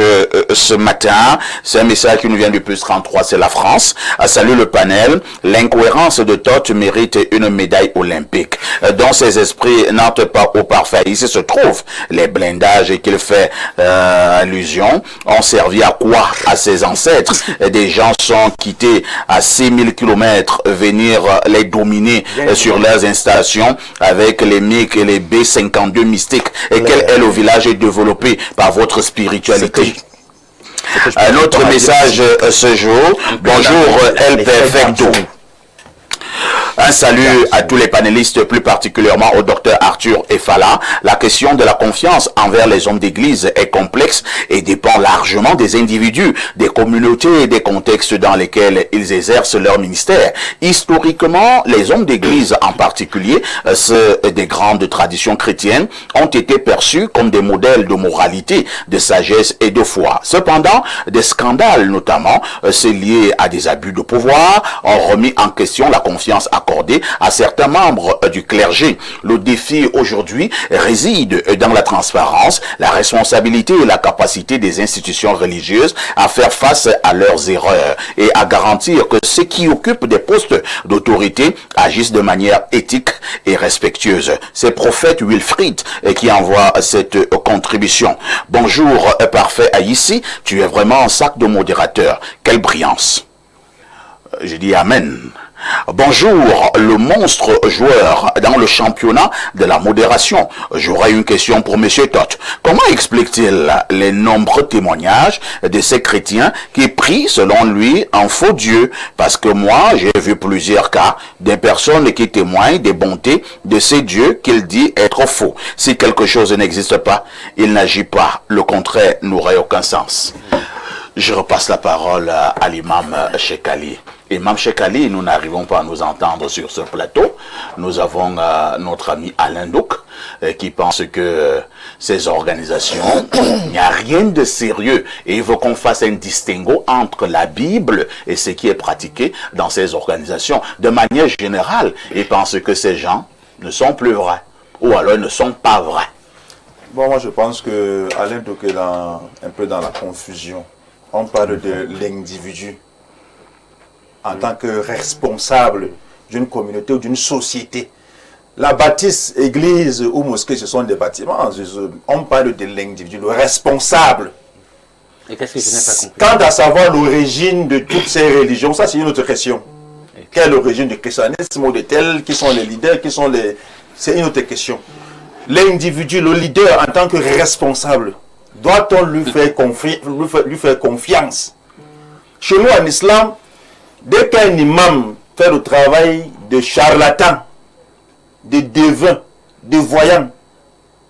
[SPEAKER 1] ce matin, c'est un message qui nous vient du plus 33, c'est la France. Salut le panel. L'incohérence de Toth mérite une médaille olympique. Dont ses esprits n'entrent pas au parfait. Ici se trouvent les blindages qu'il fait allusion. Ont servi à quoi? À ses ancêtres. Des gens sont quittés à 6000 km venir les dominer sur leurs installations avec les MiG et les B-52 mystiques. Et quel est le village développé par votre spiritualité? Un autre message ce jour. Bonjour El Perfecto. Un salut à tous les panélistes, plus particulièrement au docteur Arthur Efala. La question de la confiance envers les hommes d'église est complexe et dépend largement des individus, des communautés et des contextes dans lesquels ils exercent leur ministère. Historiquement, les hommes d'église en particulier, ceux des grandes traditions chrétiennes, ont été perçus comme des modèles de moralité, de sagesse et de foi. Cependant, des scandales, notamment ceux liés à des abus de pouvoir, ont remis en question la confiance accordée à certains membres du clergé. Le défi aujourd'hui réside dans la transparence, la responsabilité et la capacité des institutions religieuses à faire face à leurs erreurs et à garantir que ceux qui occupent des postes d'autorité agissent de manière éthique et respectueuse. C'est prophète Wilfried qui envoie cette contribution. Bonjour parfait Aïssi, tu es vraiment un sac de modérateur. Quelle brillance. Je dis Amen. Bonjour, le monstre joueur dans le championnat de la modération. J'aurais une question pour Monsieur Toth. Comment explique-t-il les nombreux témoignages de ces chrétiens qui prient selon lui un faux Dieu? Parce que moi, j'ai vu plusieurs cas des personnes qui témoignent des bontés de ces dieux qu'il dit être faux. Si quelque chose n'existe pas, il n'agit pas. Le contraire n'aurait aucun sens. Je repasse la parole à l'imam Cheikh Ali. Imam Cheikh Ali, nous n'arrivons pas à nous entendre sur ce plateau. Nous avons notre ami Alain Douk qui pense que ces organisations, il n'y a rien de sérieux. Et il veut qu'on fasse un distinguo entre la Bible et ce qui est pratiqué dans ces organisations. De manière générale, il pense que ces gens ne sont plus vrais. Ou alors ne sont pas vrais.
[SPEAKER 2] Bon, moi je pense que Alain Douk est un peu dans la confusion. On parle de l'individu en tant que responsable d'une communauté ou d'une société. La bâtisse, église ou mosquée, ce sont des bâtiments. On parle de l'individu, le responsable.
[SPEAKER 6] Et qu'est-ce que je n'ai pas compris?
[SPEAKER 2] Quant à savoir l'origine de toutes ces religions, ça c'est une autre question. Quelle est l'origine du christianisme ou de tels? Qui sont les leaders? C'est une autre question. L'individu, le leader en tant que responsable, doit-on lui faire confiance? Chez nous en islam, dès qu'un imam fait le travail de charlatan, de devin, de voyant,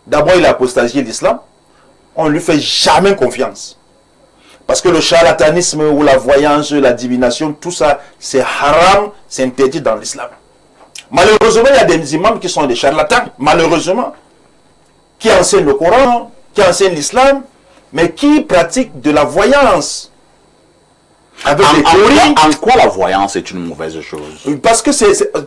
[SPEAKER 2] d'abord il a apostasié l'islam, on ne lui fait jamais confiance. Parce que le charlatanisme ou la voyance, la divination, tout ça, c'est haram, c'est interdit dans l'islam. Malheureusement, il y a des imams qui sont des charlatans, malheureusement, qui enseignent le Coran, qui enseignent l'islam, mais qui pratiquent de la voyance. Avec des théories.
[SPEAKER 1] En quoi la voyance est une mauvaise chose?
[SPEAKER 2] Parce que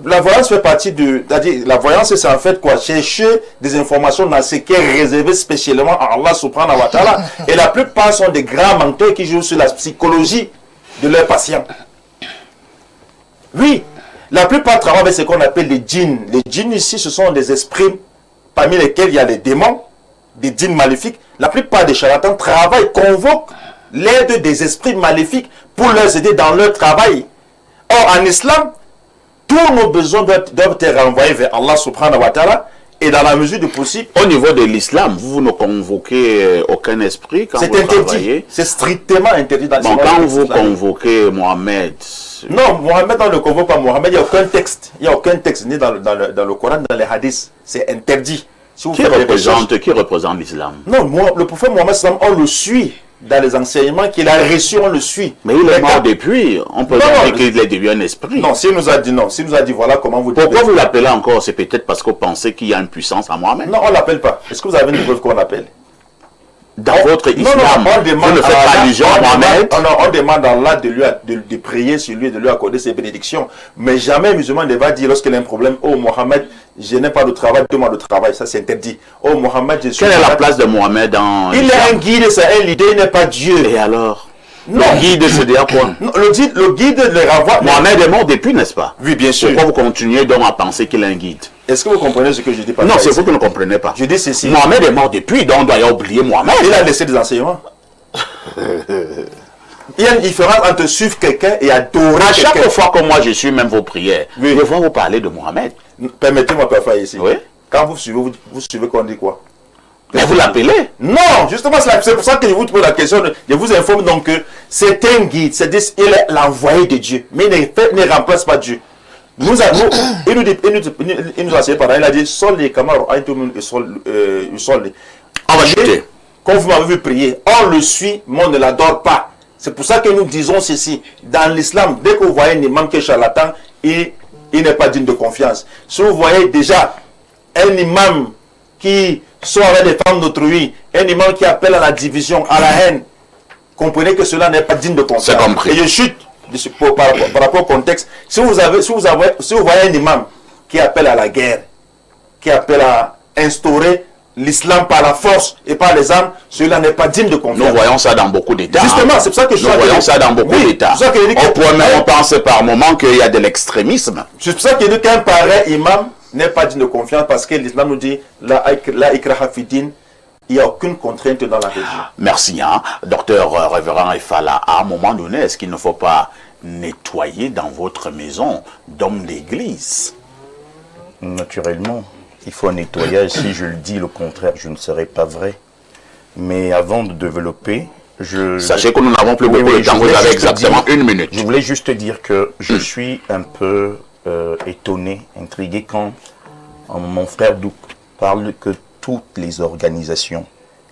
[SPEAKER 2] la voyance fait partie de... C'est-à-dire, la voyance, c'est en fait quoi? Chercher des informations dans ce qui est réservé spécialement à Allah subhanahu wa ta'ala. Et la plupart sont des grands menteurs qui jouent sur la psychologie de leurs patients. Oui, la plupart travaillent avec ce qu'on appelle les djinns. Les djinns ici, ce sont des esprits parmi lesquels il y a les démons, des djinns maléfiques. La plupart des charlatans travaillent, convoquent l'aide des esprits maléfiques pour les aider dans leur travail. Or, en islam, tous nos besoins doivent être renvoyés vers Allah subhanahu wa ta'ala et dans la mesure du possible.
[SPEAKER 1] Au niveau de l'islam, vous ne convoquez aucun esprit quand vous travaillez? C'est interdit.
[SPEAKER 2] C'est strictement interdit dans l'islam.
[SPEAKER 1] Bon, quand vous convoquez Mohamed...
[SPEAKER 2] Non, Mohamed, on ne convoque pas Mohamed. Il n'y a aucun texte. Il n'y a aucun texte ni dans le Coran, dans les hadiths. C'est interdit. Si
[SPEAKER 1] qui représente l'islam?
[SPEAKER 2] Non, le prophète Mohamed, on le suit. Dans les enseignements qu'il a reçus, on le suit.
[SPEAKER 1] Mais il est mort depuis. On peut dire qu'il est devenu un esprit.
[SPEAKER 2] Non, s'il nous a dit non. S'il nous a dit voilà comment vous...
[SPEAKER 1] Pourquoi vous l'appelez encore? C'est peut-être parce que vous pensez qu'il y a une puissance à Mohamed.
[SPEAKER 2] Non, on ne l'appelle pas. Est-ce que vous avez une preuve qu'on l'appelle?
[SPEAKER 1] Dans votre islam, vous ne faites pas allusion à Mohamed?
[SPEAKER 2] On demande à Allah de prier sur lui, de lui accorder ses bénédictions. Mais jamais un musulman ne va dire lorsqu'il a un problème, oh Mohamed, je n'ai pas de travail, demande de travail, ça c'est interdit. Oh Mohammed, je suis...
[SPEAKER 1] Quelle est la place de Mohamed dans...
[SPEAKER 2] Il est un guide, c'est un leader, il n'est pas Dieu.
[SPEAKER 1] Et alors?
[SPEAKER 2] Non.
[SPEAKER 1] Le guide, c'est dire quoi?
[SPEAKER 2] Non, le guide le renvoie...
[SPEAKER 1] Mohamed est mort depuis, n'est-ce pas?
[SPEAKER 2] Oui, bien sûr.
[SPEAKER 1] Pourquoi vous continuez donc à penser qu'il est un guide?
[SPEAKER 2] Est-ce que vous comprenez ce que je dis pas?
[SPEAKER 1] Non, c'est vous qui ne comprenez pas.
[SPEAKER 2] Je dis ceci.
[SPEAKER 1] Mohamed est mort depuis, donc on doit y oublier Mohamed.
[SPEAKER 2] Il a laissé des enseignements. Il y a une différence entre suivre quelqu'un et adorer
[SPEAKER 1] À chaque
[SPEAKER 2] quelqu'un.
[SPEAKER 1] fois que moi je suis même vos prières,
[SPEAKER 2] Oui.
[SPEAKER 1] je vais vous parler de Mohamed.
[SPEAKER 2] Permettez-moi, Papa, ici.
[SPEAKER 1] Oui.
[SPEAKER 2] Quand vous suivez qu'on dit quoi?
[SPEAKER 1] Mais vous l'appelez?
[SPEAKER 2] Non, justement, c'est pour ça que je vous pose la question. Je vous informe donc que c'est un guide, c'est-à-dire il est l'envoyé de Dieu, mais il ne remplace pas Dieu. Il nous a enseigné par là, il a dit sol les camarades, sol.
[SPEAKER 1] On va chuter.
[SPEAKER 2] Quand vous m'avez vu prier, on le suit, mais on ne l'adore pas. C'est pour ça que nous disons ceci. Dans l'islam, dès que vous voyez un imam qui est charlatan, il n'est pas digne de confiance. Si vous voyez déjà un imam qui sort avec des femmes d'autrui, un imam qui appelle à la division, à la haine, comprenez que cela n'est pas digne de confiance.
[SPEAKER 1] C'est compris.
[SPEAKER 2] Et je chute par rapport au contexte. Si vous voyez un imam qui appelle à la guerre, qui appelle à instaurer l'islam par la force et par les armes, cela n'est pas digne de confiance.
[SPEAKER 1] Nous voyons ça dans beaucoup d'États.
[SPEAKER 2] Justement, c'est pour ça que je
[SPEAKER 1] Nous voyons ça dans beaucoup d'États. On pourrait même penser par moment qu'il y a de l'extrémisme.
[SPEAKER 2] C'est pour ça qu'il dit qu'un pareil imam n'est pas digne de confiance parce que l'islam nous dit la ikraha fi din, il n'y a aucune contrainte dans la religion.
[SPEAKER 1] Merci, hein. Docteur Révérend Efala, à un moment donné, est-ce qu'il ne faut pas nettoyer dans votre maison d'hommes d'église?
[SPEAKER 3] Naturellement, il faut un nettoyage. Si je le dis le contraire, je ne serai pas vrai. Mais avant de développer,
[SPEAKER 1] Sachez que nous n'avons plus beaucoup de temps, vous avez exactement une minute.
[SPEAKER 3] Je voulais juste dire que je suis un peu étonné, intrigué quand mon frère Douk parle que toutes les organisations,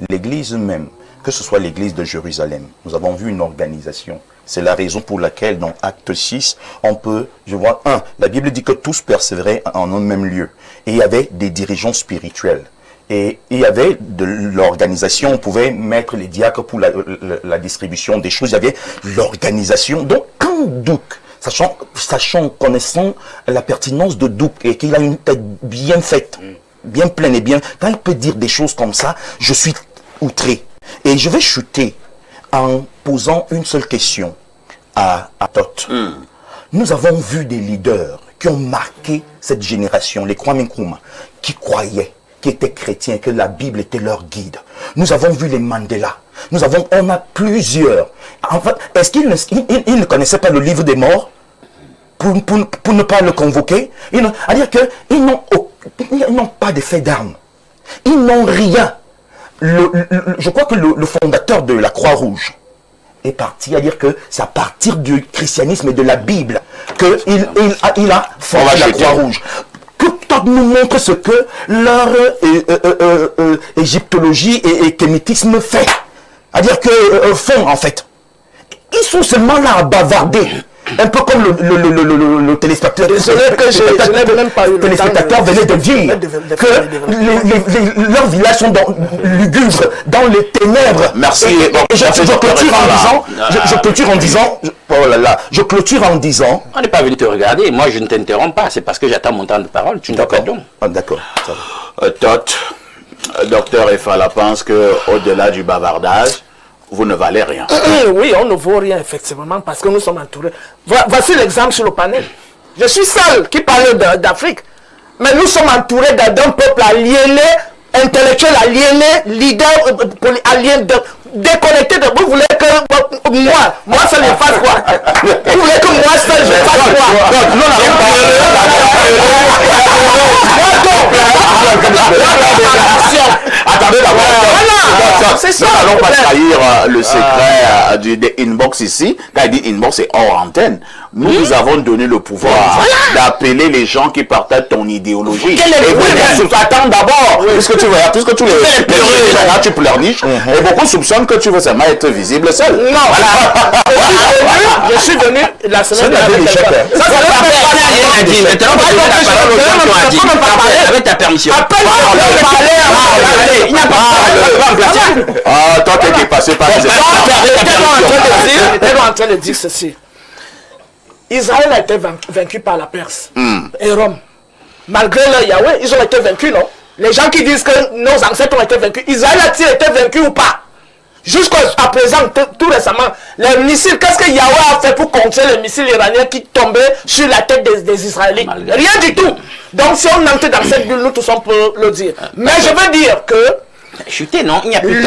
[SPEAKER 3] l'église même, que ce soit l'église de Jérusalem, nous avons vu une organisation. C'est la raison pour laquelle dans Acte 6, la Bible dit que tous persévéraient en un même lieu. Et il y avait des dirigeants spirituels. Et il y avait de l'organisation, on pouvait mettre les diacres pour la distribution des choses. Il y avait l'organisation. Donc quand Douk, sachant, connaissant la pertinence de Douk et qu'il a une tête bien faite, bien pleine et bien, quand il peut dire des choses comme ça, je suis outré. Et je vais chuter en posant une seule question à Tot. Nous avons vu des leaders qui ont marqué cette génération, les Kwame Nkrumah, qui croyaient, qui étaient chrétiens, que la Bible était leur guide. Nous avons vu les Mandela. On a plusieurs. En fait, est-ce qu'ils ne connaissaient pas le livre des morts pour ne pas le convoquer? C'est-à-dire qu'ils n'ont pas de fait d'armes. Ils n'ont rien. Je crois que le fondateur de la Croix-Rouge est parti à dire que c'est à partir du christianisme et de la Bible qu'il a fondé la Croix-Rouge. Que Todd nous montre ce que leur égyptologie et kémétisme fait. C'est-à-dire que font en fait. Ils sont seulement là à bavarder. Un peu comme le téléspectateur.
[SPEAKER 4] Désolé que je n'ai même pas eu le temps.
[SPEAKER 3] Le téléspectateur venait de dire que leurs villages sont lugubres, dans les ténèbres.
[SPEAKER 1] Merci.
[SPEAKER 3] Je clôture en disant, je clôture en disant.
[SPEAKER 6] On n'est pas venu te regarder. Moi, je ne t'interromps pas. C'est parce que j'attends mon temps de parole. Tu ne dois pas donc.
[SPEAKER 3] D'accord.
[SPEAKER 1] Tot, docteur Efala pense qu'au-delà du bavardage, vous ne valez rien.
[SPEAKER 4] Oui, on ne vaut rien, effectivement, parce que nous sommes entourés. Voici l'exemple sur le panel. Je suis seul qui parle d'Afrique. Mais nous sommes entourés d'un peuple aliéné, intellectuel aliéné, leader aliéné, déconnecté de vous. Voulez que moi ça ne fasse quoi? Vous voulez que moi seul je fasse quoi?
[SPEAKER 1] Attendez d'abord.
[SPEAKER 4] C'est ça.
[SPEAKER 1] Nous n'allons pas trahir le secret des inbox ici. Quand il dit inbox, c'est hors antenne. Nous vous avons donné le pouvoir d'appeler les gens qui partagent ton idéologie. Attends d'abord, puisque tu vois, puisque tous les gens tu pleurniches, et beaucoup soupçonnent que tu veux seulement être visible seul.
[SPEAKER 4] Non, je suis venu la semaine dernière. Ça,
[SPEAKER 6] avec ta permission.
[SPEAKER 4] Il n'y a pas
[SPEAKER 1] toi qui es passé par les
[SPEAKER 4] J'étais en train de dire ceci. Israël a été vaincu par la Perse et Rome. malgré leur Yahweh, ils ont été vaincus, non? Les gens qui disent que nos ancêtres ont été vaincus, Israël a-t-il été vaincu ou pas? Jusqu'à présent, tout récemment, les missiles, qu'est-ce que Yahweh a fait pour contrer les missiles iraniens qui tombaient sur la tête des Israélites? Rien du tout. Donc si on entre dans cette bulle, nous tous on peut le dire. Mais je veux dire que
[SPEAKER 6] chuter, non, il n'y a plus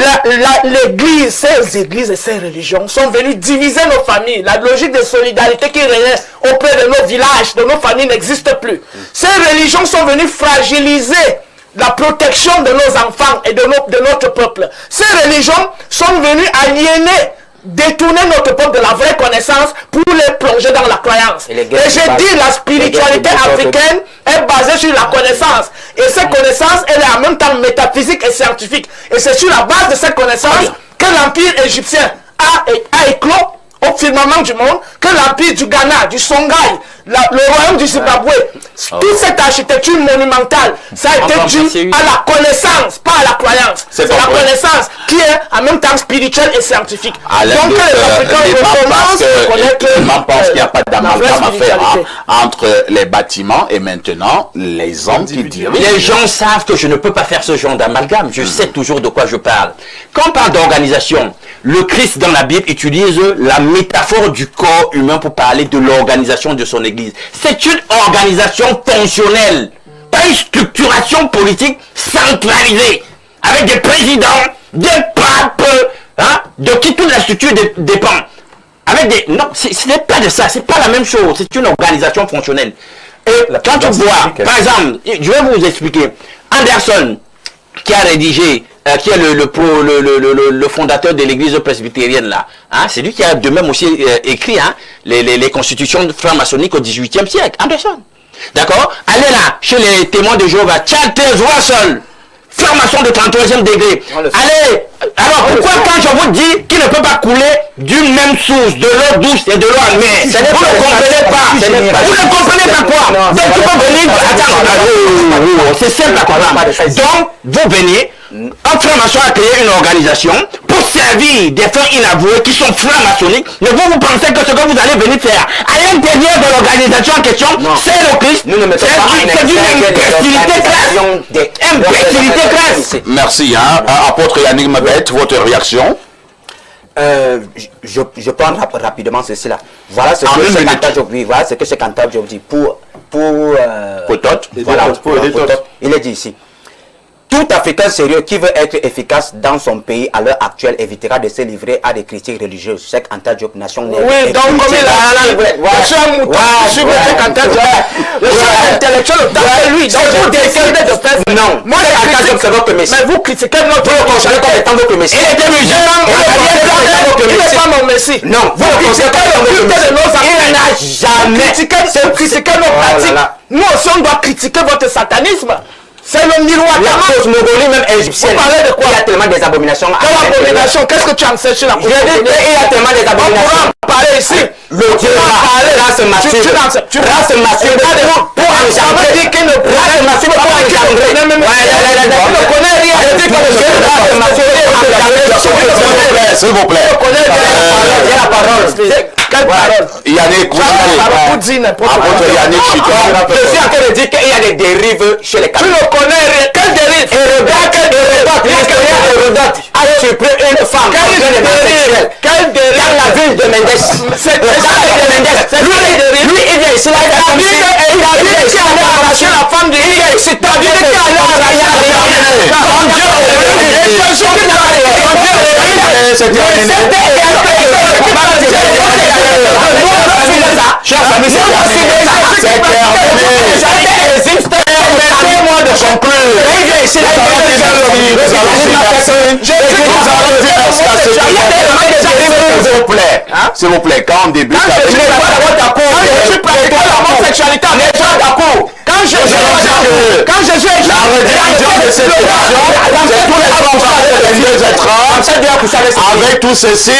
[SPEAKER 4] l'église, ces églises et ces religions sont venues diviser nos familles. La logique de solidarité qui régnait auprès de nos villages, de nos familles n'existe plus. Ces religions sont venues fragiliser la protection de nos enfants et de notre peuple. Ces religions sont venues aliéner, détourner notre peuple de la vraie connaissance pour les plonger dans la croyance. Et j'ai dit, la spiritualité africaine est basée sur la connaissance. Et cette connaissance, elle est en même temps métaphysique et scientifique. Et c'est sur la base de cette connaissance que l'empire égyptien a éclos au firmament du monde, que l'empire du Ghana, du Songhai, le royaume du Zimbabwe, toute cette architecture monumentale, ça a été dû à la connaissance, pas à la croyance. C'est la connaissance qui est en même temps spirituelle et scientifique. Donc que les Africains recommencent à connaître
[SPEAKER 1] je pense qu'il n'y a pas d'amalgame à faire entre les bâtiments et maintenant les hommes qui dirigent.
[SPEAKER 6] Les gens savent que je ne peux pas faire ce genre d'amalgame. Je sais toujours de quoi je parle. Quand on parle d'organisation, le Christ dans la Bible utilise la métaphore du corps humain pour parler de l'organisation de son église. C'est une organisation fonctionnelle, pas une structuration politique centralisée, avec des présidents, des papes, hein, de qui toute la structure dépend. Avec des... Non, ce n'est pas de ça, c'est pas la même chose, c'est une organisation fonctionnelle. Et quand tu vois, par exemple, je vais vous expliquer, Anderson, qui a rédigé, qui est le fondateur de l'église presbytérienne là, hein, c'est lui qui a de même aussi écrit les constitutions franc-maçonniques au XVIIIe siècle, Anderson. D'accord? Allez là, chez les témoins de Jéhovah, Charles Russell, franc-maçon de 33e degré. Allez, alors pourquoi quand je vous dis qu'il ne peut pas couler d'une même source, de l'eau douce et de l'eau amère, vous ne comprenez pas. Vous ne comprenez pas quoi? Donc tu peux venir, attends, c'est simple à comprendre. Donc, vous venez, un franc-maçon a créé une organisation pour servir des fins inavouées qui sont franc-maçonniques, mais vous pensez que ce que vous allez venir faire à l'intérieur de l'organisation en question, c'est le Christ. C'est une imbécilité classe. Imbécilité classe.
[SPEAKER 1] Merci, hein. Apôtre Yannick Mabet, votre réaction?
[SPEAKER 5] Je prends rapidement ceci là. Voilà ce que ce Cantal Job dit. Pour il est dit ici. Tout Africain sérieux qui veut être efficace dans son pays à l'heure actuelle évitera de se livrer à des critiques religieuses. Cheikh Anta Diop, nation née.
[SPEAKER 4] Oui, donc comme il a le chef intellectuel de lui. Donc vous décidez de faire.
[SPEAKER 5] Non, moi Anta Diop c'est votre messie.
[SPEAKER 4] Mais vous critiquez notre
[SPEAKER 5] vous le considérez comme étant votre messie.
[SPEAKER 4] Il était musulman. Il n'est pas mon messie.
[SPEAKER 5] Non, vous le considérez comme votre messie. Il n'a jamais
[SPEAKER 4] critiqué nos pratiques. Nous aussi on doit critiquer votre satanisme. C'est le miroir.
[SPEAKER 5] La cosmogonie même égyptienne.
[SPEAKER 4] Vous parlez de quoi?
[SPEAKER 5] Il y a tellement des abominations.
[SPEAKER 4] Quelle abomination? Qu'est-ce que tu en sais sur la cosmogonie?
[SPEAKER 5] Il y a tellement des abominations.
[SPEAKER 4] On parler ici.
[SPEAKER 5] Le Dieu race massive. Race massive. Pour engendrer. Race massive pour engendrer. Tu ne connais rien. Race massive.
[SPEAKER 1] S'il vous plaît.
[SPEAKER 5] Il y a la parole.
[SPEAKER 4] Quelle parole?
[SPEAKER 1] Yannick,
[SPEAKER 4] vous dites n'importe quoi.
[SPEAKER 5] Je suis en train de dire qu'il y a des dérives chez les catholiques.
[SPEAKER 4] Tu ne connais rien. Quelle dérive?
[SPEAKER 5] Hérodote a surpris une femme.
[SPEAKER 4] Quelle dérive?
[SPEAKER 5] Dans la ville de Mendes.
[SPEAKER 4] C'est ça.
[SPEAKER 5] Lui, il vient ici. Il a dit qu'il allait arracher la femme de lui. C'est ta vie qui allait arracher.
[SPEAKER 1] c'est terminé. Chers amis, c'est terminé. Permettez-moi de conclure. S'il vous plaît, quand on débute
[SPEAKER 4] je suis pratiquant l'homosexualité, on n'est pas d'accord. Quand Jésus est
[SPEAKER 1] la rediffusion de cette émission, c'est tous les soirs de 22h30 avec tout ceci.